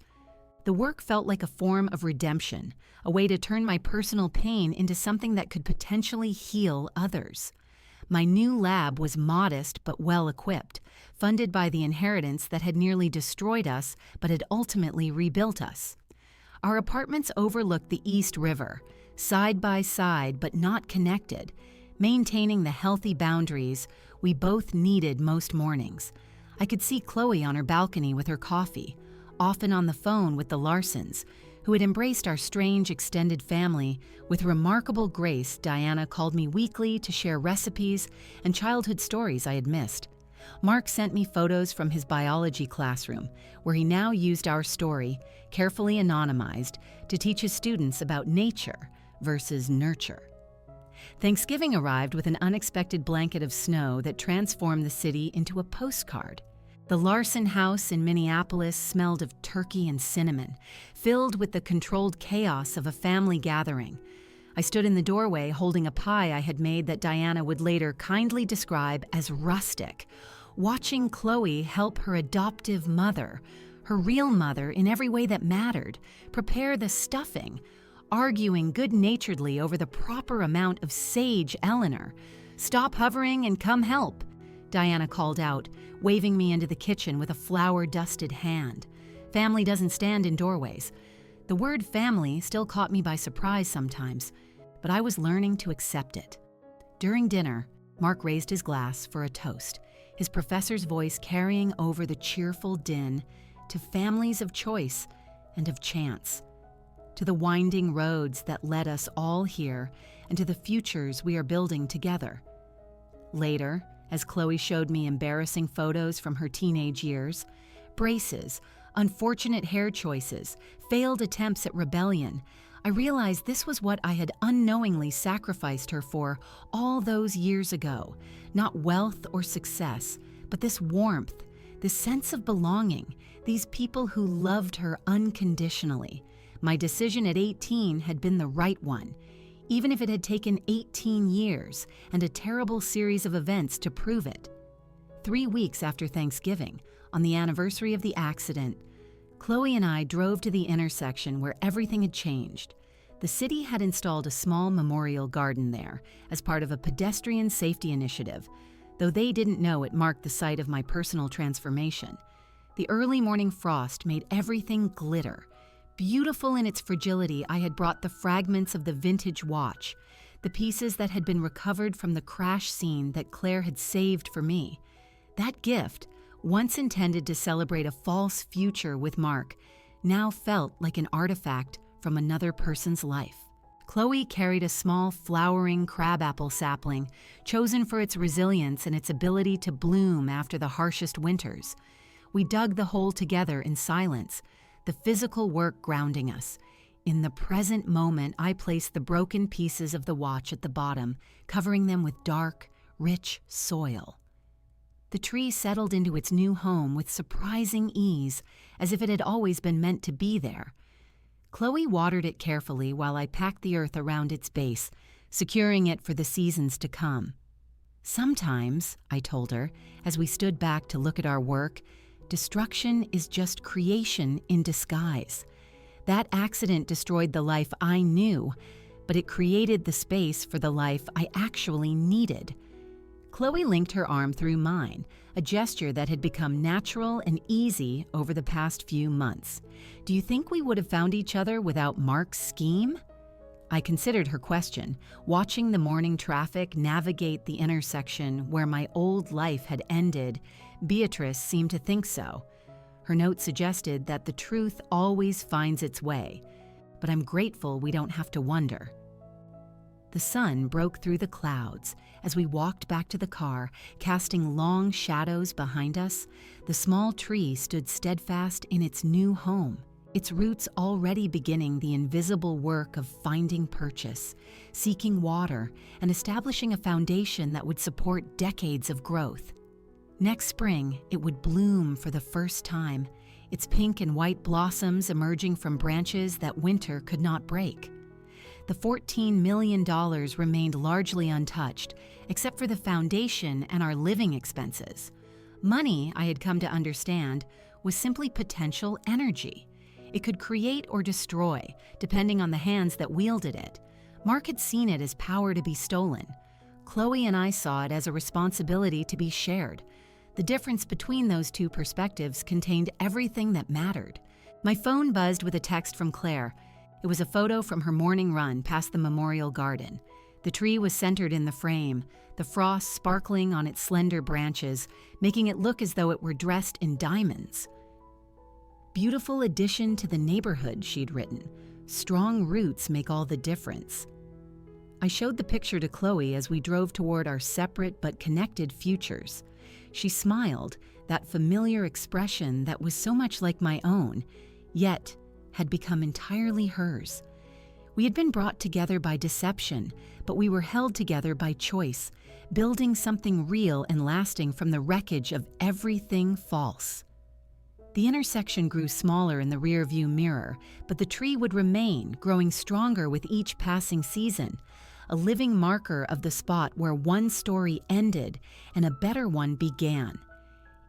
The work felt like a form of redemption, a way to turn my personal pain into something that could potentially heal others. My new lab was modest but well-equipped, funded by the inheritance that had nearly destroyed us but had ultimately rebuilt us. Our apartments overlooked the East River, side by side but not connected, maintaining the healthy boundaries we both needed most mornings. I could see Chloe on her balcony with her coffee, often on the phone with the Larsons, who had embraced our strange extended family with remarkable grace. Diana called me weekly to share recipes and childhood stories I had missed. Mark sent me photos from his biology classroom, where he now used our story, carefully anonymized, to teach his students about nature versus nurture. Thanksgiving arrived with an unexpected blanket of snow that transformed the city into a postcard. The Larson house in Minneapolis smelled of turkey and cinnamon, filled with the controlled chaos of a family gathering. I stood in the doorway holding a pie I had made that Diana would later kindly describe as rustic, watching Chloe help her adoptive mother, her real mother in every way that mattered, prepare the stuffing, arguing good-naturedly over the proper amount of sage Eleanor. "Stop hovering and come help," Diana called out, waving me into the kitchen with a flour-dusted hand. Family doesn't stand in doorways. The word family still caught me by surprise sometimes, but I was learning to accept it. During dinner, Mark raised his glass for a toast, his professor's voice carrying over the cheerful din to families of choice and of chance, to the winding roads that led us all here, and to the futures we are building together. Later, as Chloe showed me embarrassing photos from her teenage years, braces, unfortunate hair choices, failed attempts at rebellion, I realized this was what I had unknowingly sacrificed her for all those years ago. Not wealth or success, but this warmth, this sense of belonging, these people who loved her unconditionally. My decision at 18 had been the right one, even if it had taken 18 years and a terrible series of events to prove it. 3 weeks after Thanksgiving, on the anniversary of the accident, Chloe and I drove to the intersection where everything had changed. The city had installed a small memorial garden there as part of a pedestrian safety initiative, though they didn't know it marked the site of my personal transformation. The early morning frost made everything glitter. Beautiful in its fragility, I had brought the fragments of the vintage watch, the pieces that had been recovered from the crash scene that Claire had saved for me. That gift, once intended to celebrate a false future with Mark, now felt like an artifact from another person's life. Chloe carried a small flowering crabapple sapling, chosen for its resilience and its ability to bloom after the harshest winters. We dug the hole together in silence, the physical work grounding us. In the present moment, I placed the broken pieces of the watch at the bottom, covering them with dark, rich soil. The tree settled into its new home with surprising ease, as if it had always been meant to be there. Chloe watered it carefully while I packed the earth around its base, securing it for the seasons to come. Sometimes, I told her, as we stood back to look at our work, destruction is just creation in disguise. That accident destroyed the life I knew, but it created the space for the life I actually needed. Chloe linked her arm through mine, a gesture that had become natural and easy over the past few months. "Do you think we would have found each other without Mark's scheme?" I considered her question, watching the morning traffic navigate the intersection where my old life had ended. Beatrice seemed to think so. Her note suggested that the truth always finds its way, but I'm grateful we don't have to wonder. The sun broke through the clouds as we walked back to the car, casting long shadows behind us. The small tree stood steadfast in its new home, its roots already beginning the invisible work of finding purchase, seeking water, and establishing a foundation that would support decades of growth. Next spring, it would bloom for the first time, its pink and white blossoms emerging from branches that winter could not break. The $14 million remained largely untouched, except for the foundation and our living expenses. Money, I had come to understand, was simply potential energy. It could create or destroy, depending on the hands that wielded it. Mark had seen it as power to be stolen. Chloe and I saw it as a responsibility to be shared. The difference between those two perspectives contained everything that mattered. My phone buzzed with a text from Claire. It was a photo from her morning run past the memorial garden. The tree was centered in the frame, the frost sparkling on its slender branches, making it look as though it were dressed in diamonds. "Beautiful addition to the neighborhood," she'd written. "Strong roots make all the difference." I showed the picture to Chloe as we drove toward our separate but connected futures. She smiled, that familiar expression that was so much like my own, yet had become entirely hers. We had been brought together by deception, but we were held together by choice, building something real and lasting from the wreckage of everything false. The intersection grew smaller in the rearview mirror, but the tree would remain, growing stronger with each passing season, a living marker of the spot where one story ended and a better one began.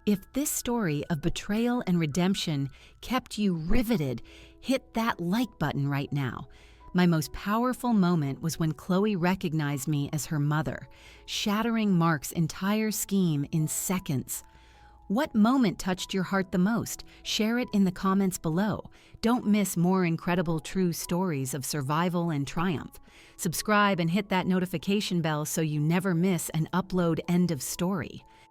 If this story of betrayal and redemption kept you riveted, hit that like button right now. My most powerful moment was when Chloe recognized me as her mother, shattering Mark's entire scheme in seconds. What moment touched your heart the most? Share it in the comments below. Don't miss more incredible true stories of survival and triumph. Subscribe and hit that notification bell so you never miss an upload end of story.